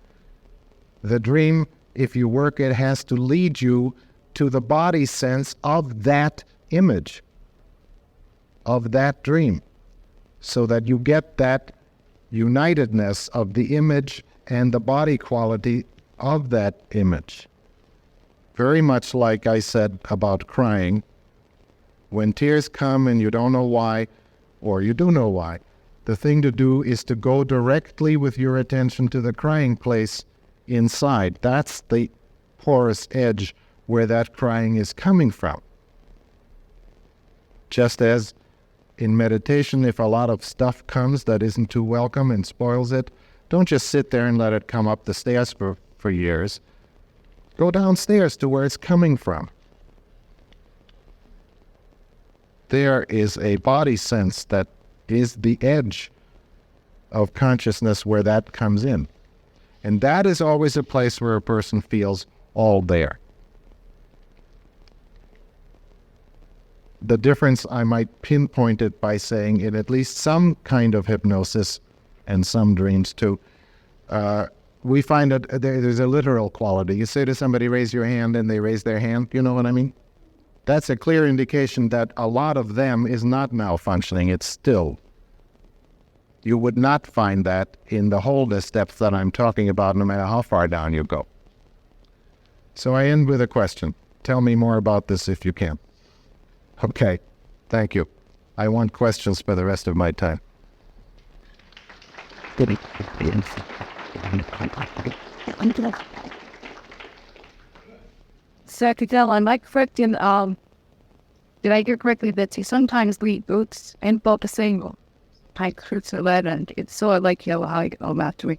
The dream, if you work it, has to lead you to the body sense of that image. of that dream, so that you get that unitedness of the image and the body quality of that image. Very much like I said about crying. When tears come and you don't know why, or you do know why, the thing to do is to go directly with your attention to the crying place inside. That's the porous edge where that crying is coming from. Just as in meditation, if a lot of stuff comes that isn't too welcome and spoils it, don't just sit there and let it come up the stairs for years. Go downstairs to where it's coming from. There is a body sense that is the edge of consciousness where that comes in. And that is always a place where a person feels all there. The difference I might pinpoint it by saying in at least some kind of hypnosis, and some dreams too, we find that there's a literal quality. You say to somebody, raise your hand, and they raise their hand. You know what I mean? That's a clear indication that a lot of them is not malfunctioning. It's still. You would not find that in the wholeness depth that I'm talking about, no matter how far down you go. So I end with a question. Tell me more about this if you can. Okay, thank you. I want questions for the rest of my time. So to tell, am I correct in, did I hear correctly that you sometimes read books and focusing like fruits of that, and it's sort of like, how I go about doing.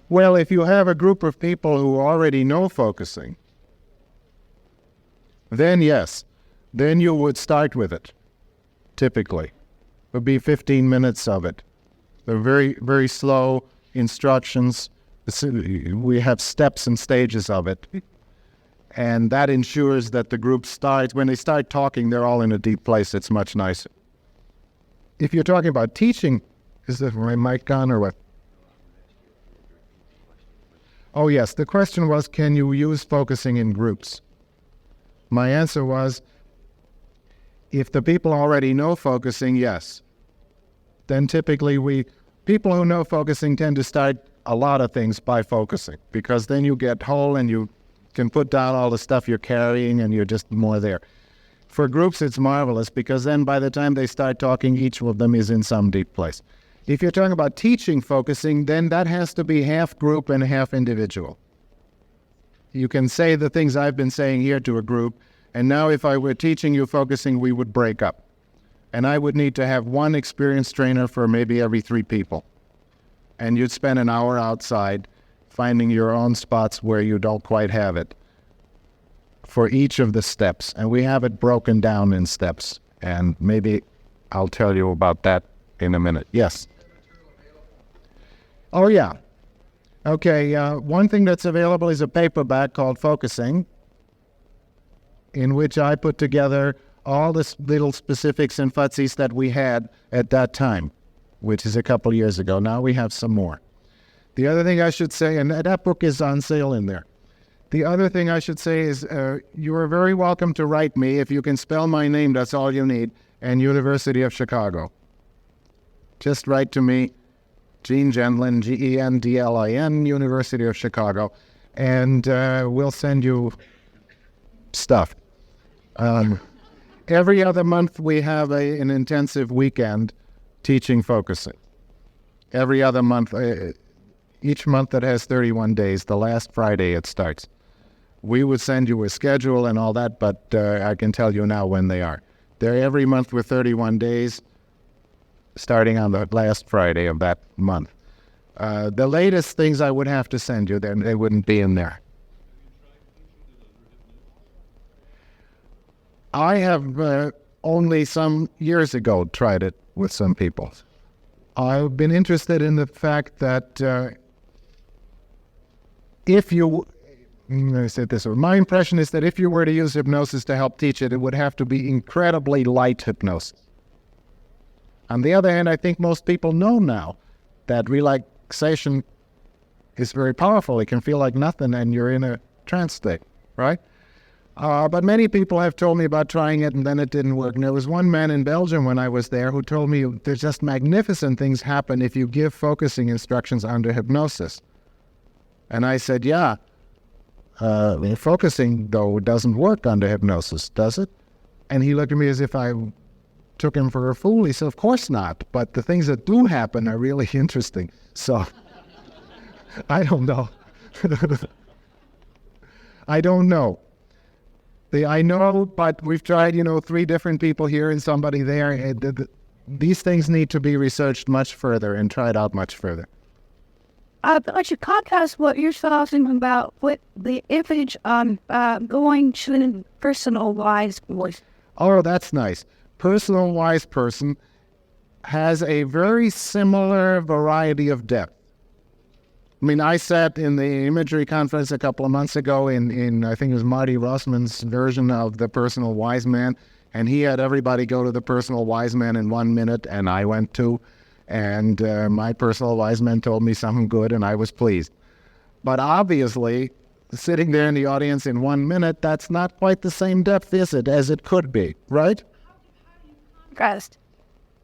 Well, if you have a group of people who already know focusing, then yes, then you would start with it, typically. It would be 15 minutes of it. They're very, very slow instructions. We have steps and stages of it. And that ensures that the group starts, when they start talking, they're all in a deep place. It's much nicer. If you're talking about teaching, is the mic on or what? Oh yes, the question was, can you use focusing in groups? My answer was, if the people already know focusing, yes. Then typically people who know focusing tend to start a lot of things by focusing, because then you get whole and you can put down all the stuff you're carrying and you're just more there. For groups, it's marvelous, because then by the time they start talking, each of them is in some deep place. If you're talking about teaching focusing, then that has to be half group and half individual. You can say the things I've been saying here to a group, and now if I were teaching you focusing, we would break up. And I would need to have one experienced trainer for maybe every 3 people. And you'd spend an hour outside finding your own spots where you don't quite have it for each of the steps. And we have it broken down in steps. And maybe I'll tell you about that in a minute. Yes? Oh, yeah. Okay, one thing that's available is a paperback called Focusing, in which I put together all the little specifics and futsies that we had at that time, which is a couple years ago. Now we have some more. The other thing I should say, and that book is on sale in there. The other thing I should say is you are very welcome to write me. If you can spell my name, that's all you need, and University of Chicago. Just write to me, Gene Gendlin, Gendlin, University of Chicago, and we'll send you stuff. Every other month we have an intensive weekend teaching focusing. Every other month, each month that has 31 days, the last Friday it starts. We would send you a schedule and all that, but I can tell you now when they are. They're every month with 31 days, starting on the last Friday of that month. The latest things I would have to send you, they wouldn't be in there. I have only some years ago tried it with some people. I've been interested in the fact that my impression is that if you were to use hypnosis to help teach it, it would have to be incredibly light hypnosis. On the other hand, I think most people know now that relaxation is very powerful. It can feel like nothing and you're in a trance state, right? But many people have told me about trying it and then it didn't work. And there was one man in Belgium when I was there who told me there's just magnificent things happen if you give focusing instructions under hypnosis. And I said, yeah, focusing, though, doesn't work under hypnosis, does it? And he looked at me as if I took him for a fool. He said, of course not. But the things that do happen are really interesting. So I don't know. I don't know. I know, but we've tried, 3 different people here and somebody there. These things need to be researched much further and tried out much further. But you contrast what you're talking about with the image on going to a personal wise voice. Oh, that's nice. Personal wise person has a very similar variety of depth. I mean, I sat in the imagery conference a couple of months ago in I think it was Marty Rossman's version of the personal wise man, and he had everybody go to the personal wise man in 1 minute, and I went too. And my personal wise man told me something good, and I was pleased. But obviously, sitting there in the audience in 1 minute, that's not quite the same depth, is it, as it could be, right? Contrast.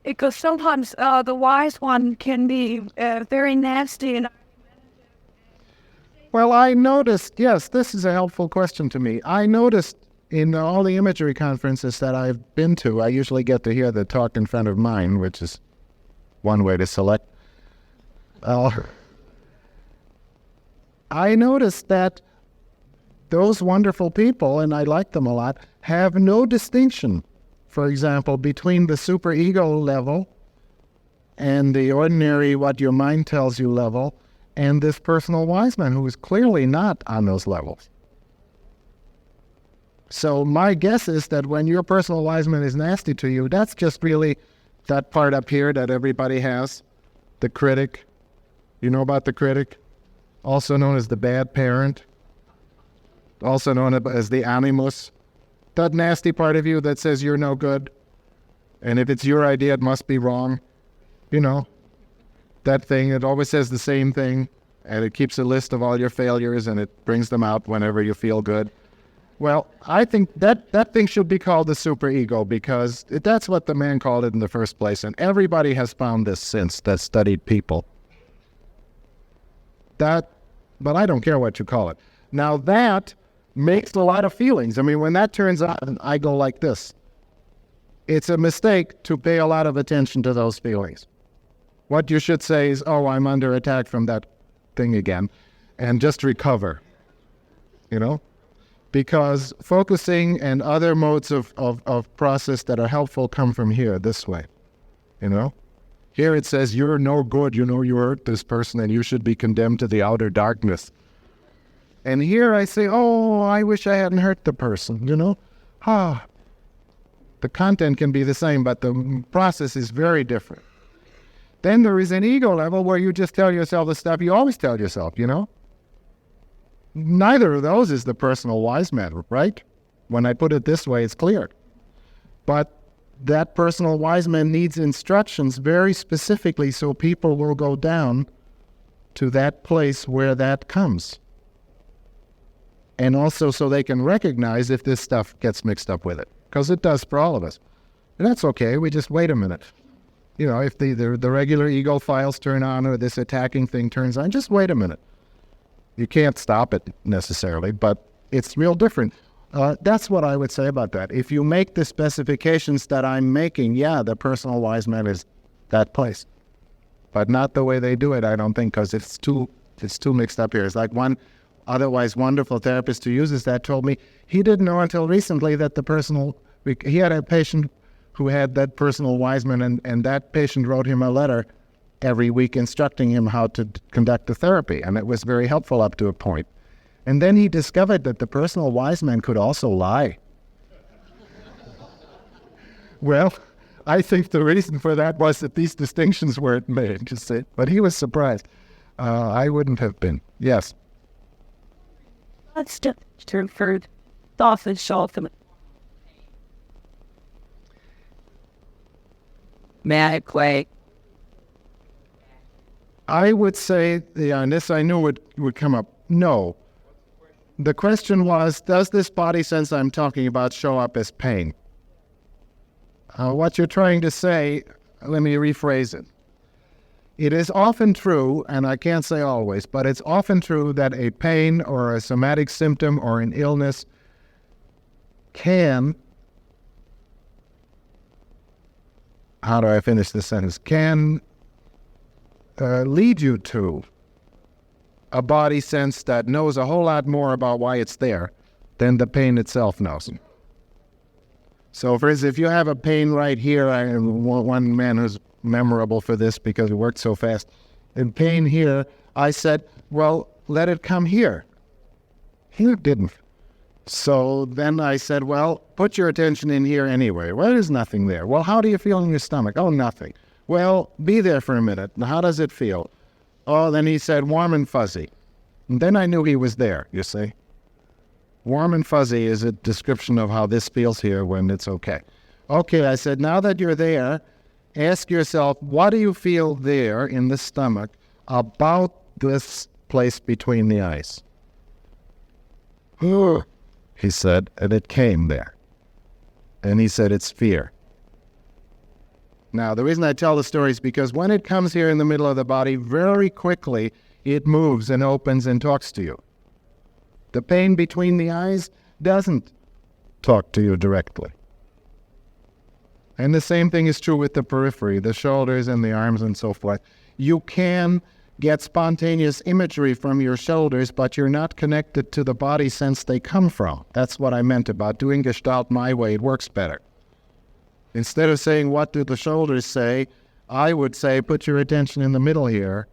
Because sometimes the wise one can be very nasty and Well, I noticed, yes, this is a helpful question to me. I noticed in all the imagery conferences that I've been to, I usually get to hear the talk in front of mine, which is one way to select. I noticed that those wonderful people, and I like them a lot, have no distinction, for example, between the superego level and the ordinary what your mind tells you level, and this personal wise man who is clearly not on those levels. So my guess is that when your personal wise man is nasty to you, that's just really that part up here that everybody has, the critic. You know about the critic? Also known as the bad parent, also known as the animus. That nasty part of you that says you're no good, and if it's your idea, it must be wrong. That thing, it always says the same thing, and it keeps a list of all your failures, and it brings them out whenever you feel good. Well, I think that thing should be called the superego, because that's what the man called it in the first place, and everybody has found this since that studied people. But I don't care what you call it. Now that makes a lot of feelings. I mean, when that turns on, I go like this. It's a mistake to pay a lot of attention to those feelings. What you should say is, oh, I'm under attack from that thing again, and just recover, because focusing and other modes of process that are helpful come from here, this way, Here it says, you're no good, you hurt this person and you should be condemned to the outer darkness. And here I say, oh, I wish I hadn't hurt the person, The content can be the same, but the process is very different. Then there is an ego level where you just tell yourself the stuff you always tell yourself, Neither of those is the personal wise man, right? When I put it this way, it's clear. But that personal wise man needs instructions very specifically so people will go down to that place where that comes. And also so they can recognize if this stuff gets mixed up with it, because it does for all of us. And that's okay, we just wait a minute. If the regular ego files turn on or this attacking thing turns on, just wait a minute. You can't stop it necessarily, but it's real different. That's what I would say about that. If you make the specifications that I'm making, the personal wise man is that place. But not the way they do it, I don't think, because it's too mixed up here. It's like one otherwise wonderful therapist who uses that told me he didn't know until recently that he had a patient who had that personal wise man, and that patient wrote him a letter every week instructing him how to conduct the therapy, and it was very helpful up to a point. And then he discovered that the personal wise man could also lie. Well, I think the reason for that was that these distinctions weren't made, you see. But he was surprised. I wouldn't have been. Yes. Let's just turn for thoughts and ultimate. Manic way. I would say, and this I knew would come up, no. the question was, does this body sense I'm talking about show up as pain? What you're trying to say, let me rephrase it. It is often true, and I can't say always, but it's often true that a pain or a somatic symptom or an illness can, how do I finish this sentence, can lead you to a body sense that knows a whole lot more about why it's there than the pain itself knows. So, for instance, if you have a pain right here, one man who's memorable for this because it worked so fast, in pain here, I said, well, let it come here. He didn't. So then I said, well, put your attention in here anyway. Well, there's nothing there. Well, how do you feel in your stomach? Oh, nothing. Well, be there for a minute. How does it feel? Oh, then he said, warm and fuzzy. And then I knew he was there, you see. Warm and fuzzy is a description of how this feels here when it's okay. Okay, I said, now that you're there, ask yourself, what do you feel there in the stomach about this place between the eyes? He said, and it came there. And he said, it's fear. Now, the reason I tell the story is because when it comes here in the middle of the body, very quickly it moves and opens and talks to you. The pain between the eyes doesn't talk to you directly. And the same thing is true with the periphery, the shoulders and the arms and so forth. You can get spontaneous imagery from your shoulders, but you're not connected to the body sense they come from. That's what I meant about doing Gestalt my way. It works better. Instead of saying, what do the shoulders say, I would say, put your attention in the middle here,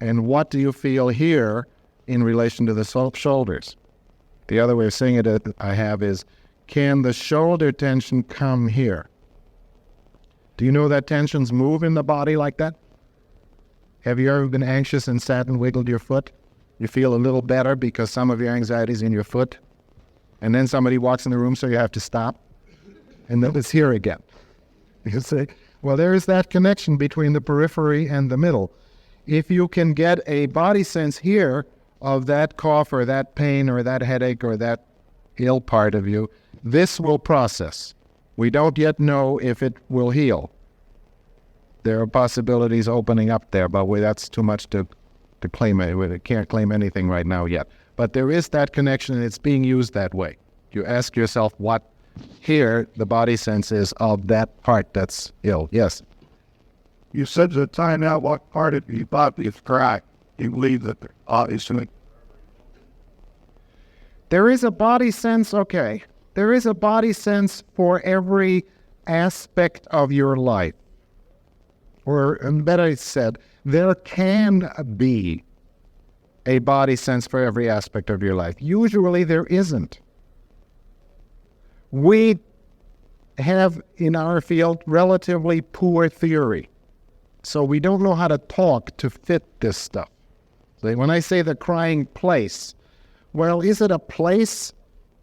and what do you feel here in relation to the shoulders? The other way of saying it I have is, can the shoulder tension come here? Do you know that tensions move in the body like that? Have you ever been anxious and sat and wiggled your foot? You feel a little better because some of your anxiety is in your foot. And then somebody walks in the room, so you have to stop. And then it's here again. You see? Well, there is that connection between the periphery and the middle. If you can get a body sense here of that cough or that pain or that headache or that ill part of you, this will process. We don't yet know if it will heal. There are possibilities opening up there, but that's too much to claim. We can't claim anything right now yet. But there is that connection, and it's being used that way. You ask yourself what here the body sense is of that part that's ill. Yes? You said to find out what part of your body is cracked. You believe that obviously. There is a body sense, okay. There is a body sense for every aspect of your life. Or better said, there can be a body sense for every aspect of your life. Usually there isn't. We have in our field relatively poor theory. So we don't know how to talk to fit this stuff. When I say the crying place, well, is it a place?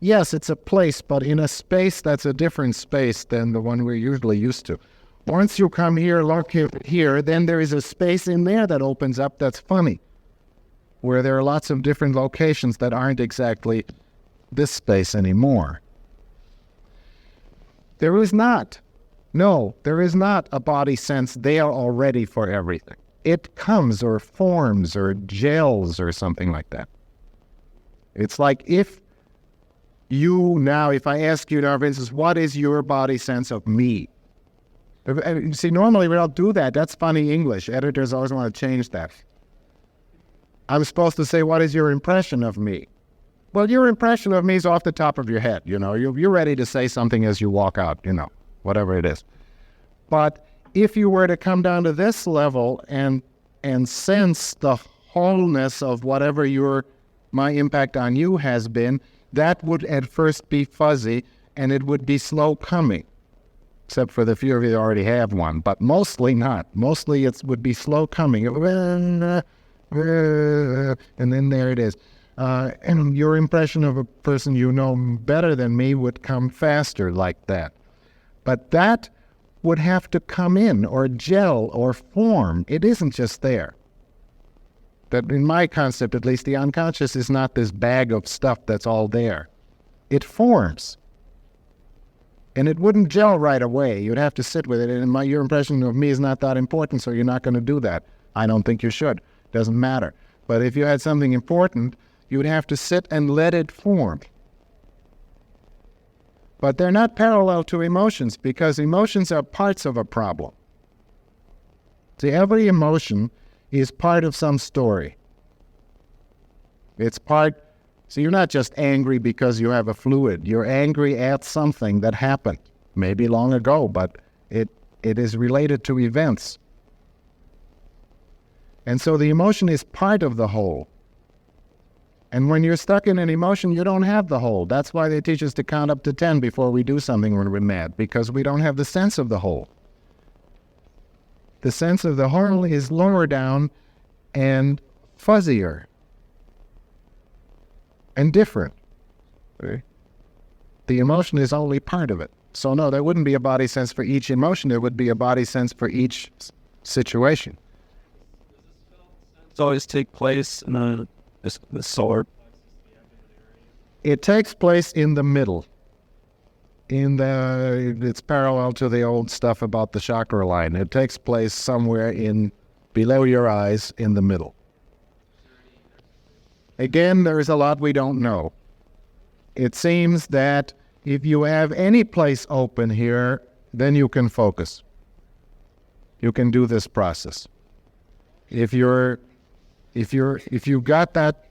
Yes, it's a place, but in a space that's a different space than the one we're usually used to. Once you come here, look here, then there is a space in there that opens up that's funny, where there are lots of different locations that aren't exactly this space anymore. There is not. No, there is not a body sense there already for everything. It comes or forms or gels or something like that. It's like if I ask you now, for instance, what is your body sense of me? See, normally we don't do that. That's funny English. Editors always want to change that. I'm supposed to say, what is your impression of me? Well, your impression of me is off the top of your head. You're ready to say something as you walk out, whatever it is. But if you were to come down to this level and sense the wholeness of whatever my impact on you has been, that would at first be fuzzy and it would be slow coming. Except for the few of you that already have one, but mostly not. Mostly it would be slow coming. And then there it is. And your impression of a person you know better than me would come faster like that. But that would have to come in or gel or form. It isn't just there. that in my concept at least, the unconscious is not this bag of stuff that's all there. It forms. And it wouldn't gel right away. You'd have to sit with it. And your impression of me is not that important, so you're not going to do that. I don't think you should. Doesn't matter. But if you had something important, you would have to sit and let it form. But they're not parallel to emotions, because emotions are parts of a problem. See, every emotion is part of some story. It's part. So you're not just angry because you have a fluid. You're angry at something that happened, maybe long ago, but it is related to events. And so the emotion is part of the whole. And when you're stuck in an emotion, you don't have the whole. That's why they teach us to count up to 10 before we do something when we're mad, because we don't have the sense of the whole. The sense of the whole is lower down and fuzzier and different. Okay? The emotion is only part of it. So no, there wouldn't be a body sense for each emotion. There would be a body sense for each situation. It's always take place in the solar. It takes place in the middle. It's parallel to the old stuff about the chakra line. It takes place somewhere below your eyes in the middle. Again, there is a lot we don't know. It seems that if you have any place open here, then you can focus. You can do this process. If you got that,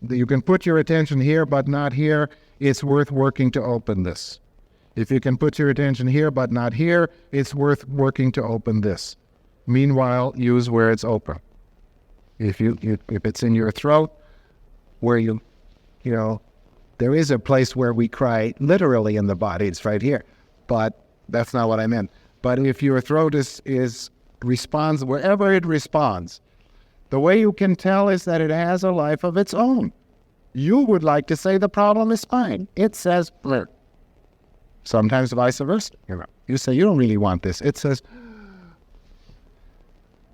you can put your attention here but not here, it's worth working to open this. If you can put your attention here but not here, it's worth working to open this. Meanwhile, use where it's open. If it's in your throat, where there is a place where we cry literally in the body, it's right here, but that's not what I meant. But if your throat responds wherever it responds, the way you can tell is that it has a life of its own. You would like to say the problem is fine. It says blur. Sometimes vice versa. You say you don't really want this. It says,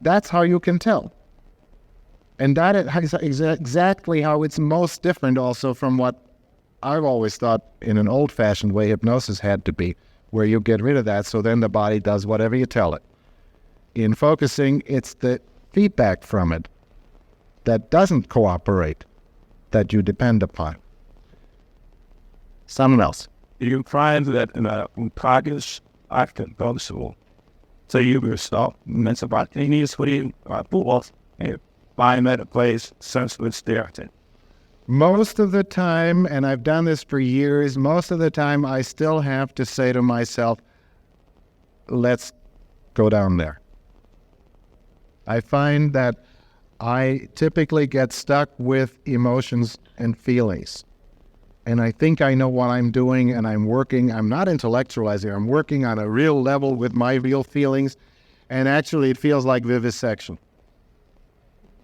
that's how you can tell. And that is exactly how it's most different also from what I've always thought in an old-fashioned way hypnosis had to be, where you get rid of that so then the body does whatever you tell it. In focusing, it's the feedback from it that doesn't cooperate that you depend upon. Someone else. You find that in practice, I can go so you yourself, spontaneously, find that a place, sense of its there. Most of the time, and I've done this for years, most of the time I still have to say to myself, let's go down there. I find that I typically get stuck with emotions and feelings. And I think I know what I'm doing, and I'm not intellectualizing, I'm working on a real level with my real feelings, and actually it feels like vivisection,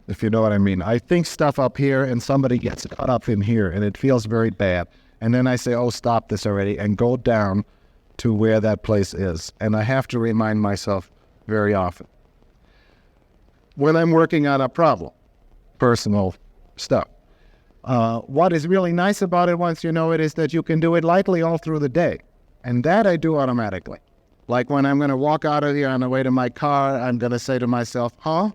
if you know what I mean. I think stuff up here, and somebody gets caught up in here, and it feels very bad. And then I say, oh, stop this already, and go down to where that place is. And I have to remind myself very often. When I'm working on a problem, personal stuff. What is really nice about it once you know it is that you can do it lightly all through the day. And that I do automatically. Like when I'm going to walk out of here on the way to my car, I'm going to say to myself, huh?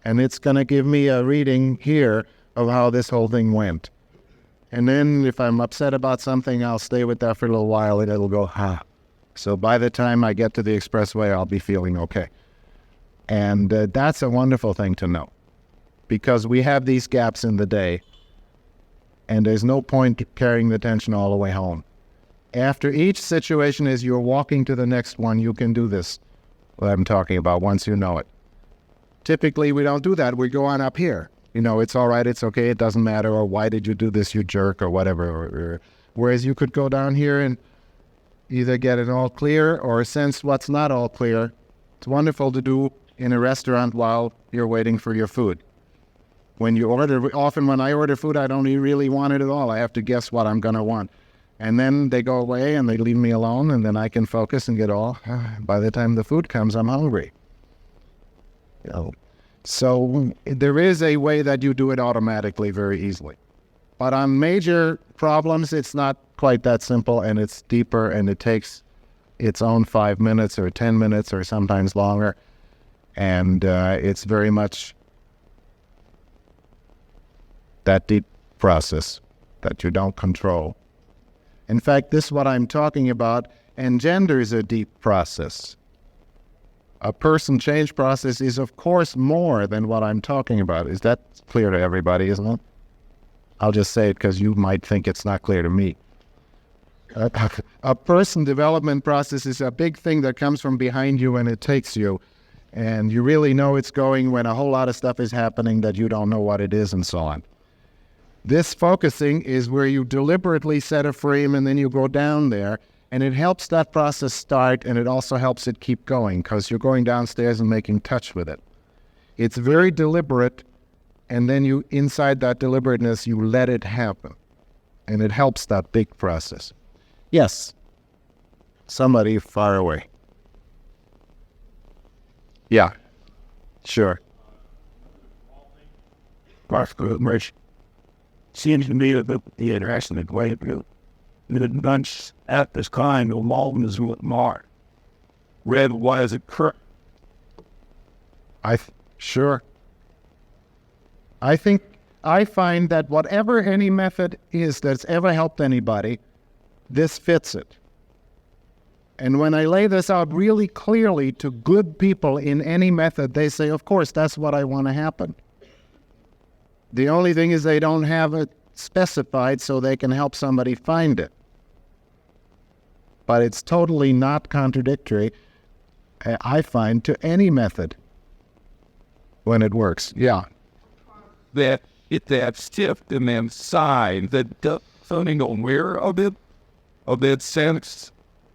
And it's going to give me a reading here of how this whole thing went. And then if I'm upset about something, I'll stay with that for a little while and it'll go, ha. So by the time I get to the expressway, I'll be feeling okay. And that's a wonderful thing to know. Because we have these gaps in the day. And there's no point carrying the tension all the way home. After each situation, as you're walking to the next one, you can do this, what I'm talking about, once you know it. Typically, we don't do that. We go on up here. It's all right, it's okay, it doesn't matter, or why did you do this, you jerk, or whatever. Whereas you could go down here and either get it all clear or sense what's not all clear. It's wonderful to do in a restaurant while you're waiting for your food. Often when I order food, I don't really want it at all. I have to guess what I'm going to want. And then they go away and they leave me alone, and then I can focus and get by the time the food comes, I'm hungry. So there is a way that you do it automatically very easily. But on major problems, it's not quite that simple, and it's deeper, and it takes its own 5 minutes or 10 minutes or sometimes longer. And it's very much that deep process that you don't control. In fact, this what I'm talking about engenders a deep process. A person change process is, of course, more than what I'm talking about. Is that clear to everybody, isn't it? I'll just say it because you might think it's not clear to me. A person development process is a big thing that comes from behind you and it takes you. And you really know it's going when a whole lot of stuff is happening that you don't know what it is and so on. This focusing is where you deliberately set a frame and then you go down there, and it helps that process start, and it also helps it keep going because you're going downstairs and making touch with it. It's very deliberate, and then you, inside that deliberateness, you let it happen, and it helps that big process. Yes, somebody far away. Yeah, sure. Seems to me that the interaction of way through the bunch at this kind of Malton's with Mark. Red, why is it correct? Sure. I find that whatever any method is that's ever helped anybody, this fits it. And when I lay this out really clearly to good people in any method, they say, of course, that's what I want to happen. The only thing is they don't have it specified so they can help somebody find it. But it's totally not contradictory, I find, to any method when it works. Yeah. That shift in them sign, that something aware of that sense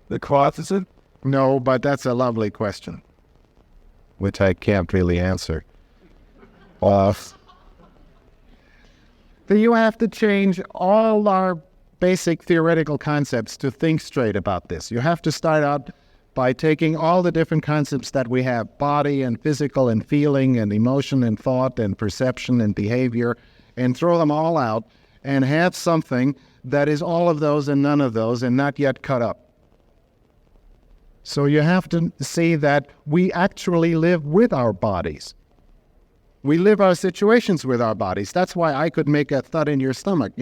that causes it? No, but that's a lovely question, which I can't really answer. You have to change all our basic theoretical concepts to think straight about this. You have to start out by taking all the different concepts that we have, body and physical and feeling and emotion and thought and perception and behavior, and throw them all out and have something that is all of those and none of those and not yet cut up. So you have to see that we actually live with our bodies. We live our situations with our bodies. That's why I could make a thud in your stomach,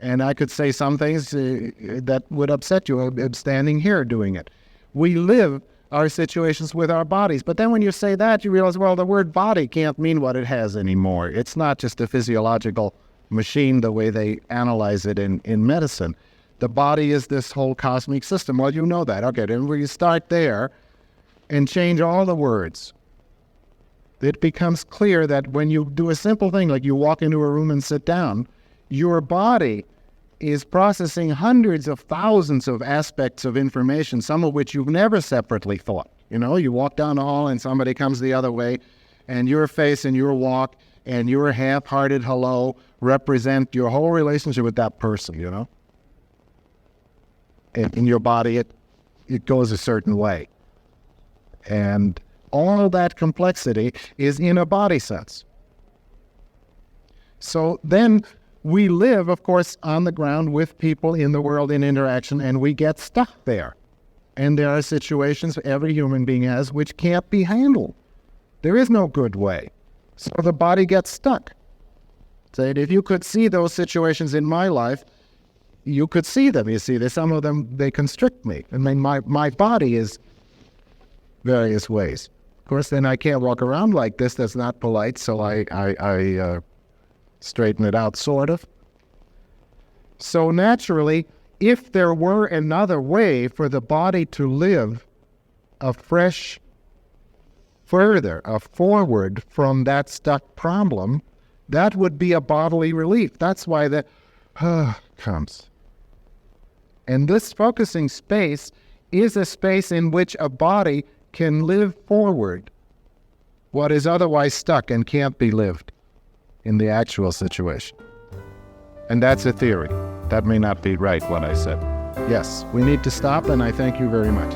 and I could say some things that would upset you. I'm standing here doing it. We live our situations with our bodies. But then when you say that, you realize, well, the word body can't mean what it has anymore. It's not just a physiological machine the way they analyze it in medicine. The body is this whole cosmic system. Well, you know that. Okay, then we start there and change all the words. It becomes clear that when you do a simple thing, like you walk into a room and sit down, your body is processing hundreds of thousands of aspects of information, some of which you've never separately thought. You walk down the hall and somebody comes the other way, and your face and your walk and your half-hearted hello represent your whole relationship with that person, And in your body, it goes a certain way. And all that complexity is in a body sense. So then we live, of course, on the ground with people in the world in interaction, and we get stuck there. And there are situations every human being has which can't be handled. There is no good way. So the body gets stuck. So if you could see those situations in my life, you could see them. You see, there's some of them, they constrict me. I mean, my body is various ways. Of course, then I can't walk around like this. That's not polite, so I straighten it out, sort of. So naturally, if there were another way for the body to live forward from that stuck problem, that would be a bodily relief. That's why the comes. And this focusing space is a space in which a body can live forward what is otherwise stuck and can't be lived in the actual situation. And that's a theory. That may not be right, what I said. Yes, we need to stop, and I thank you very much.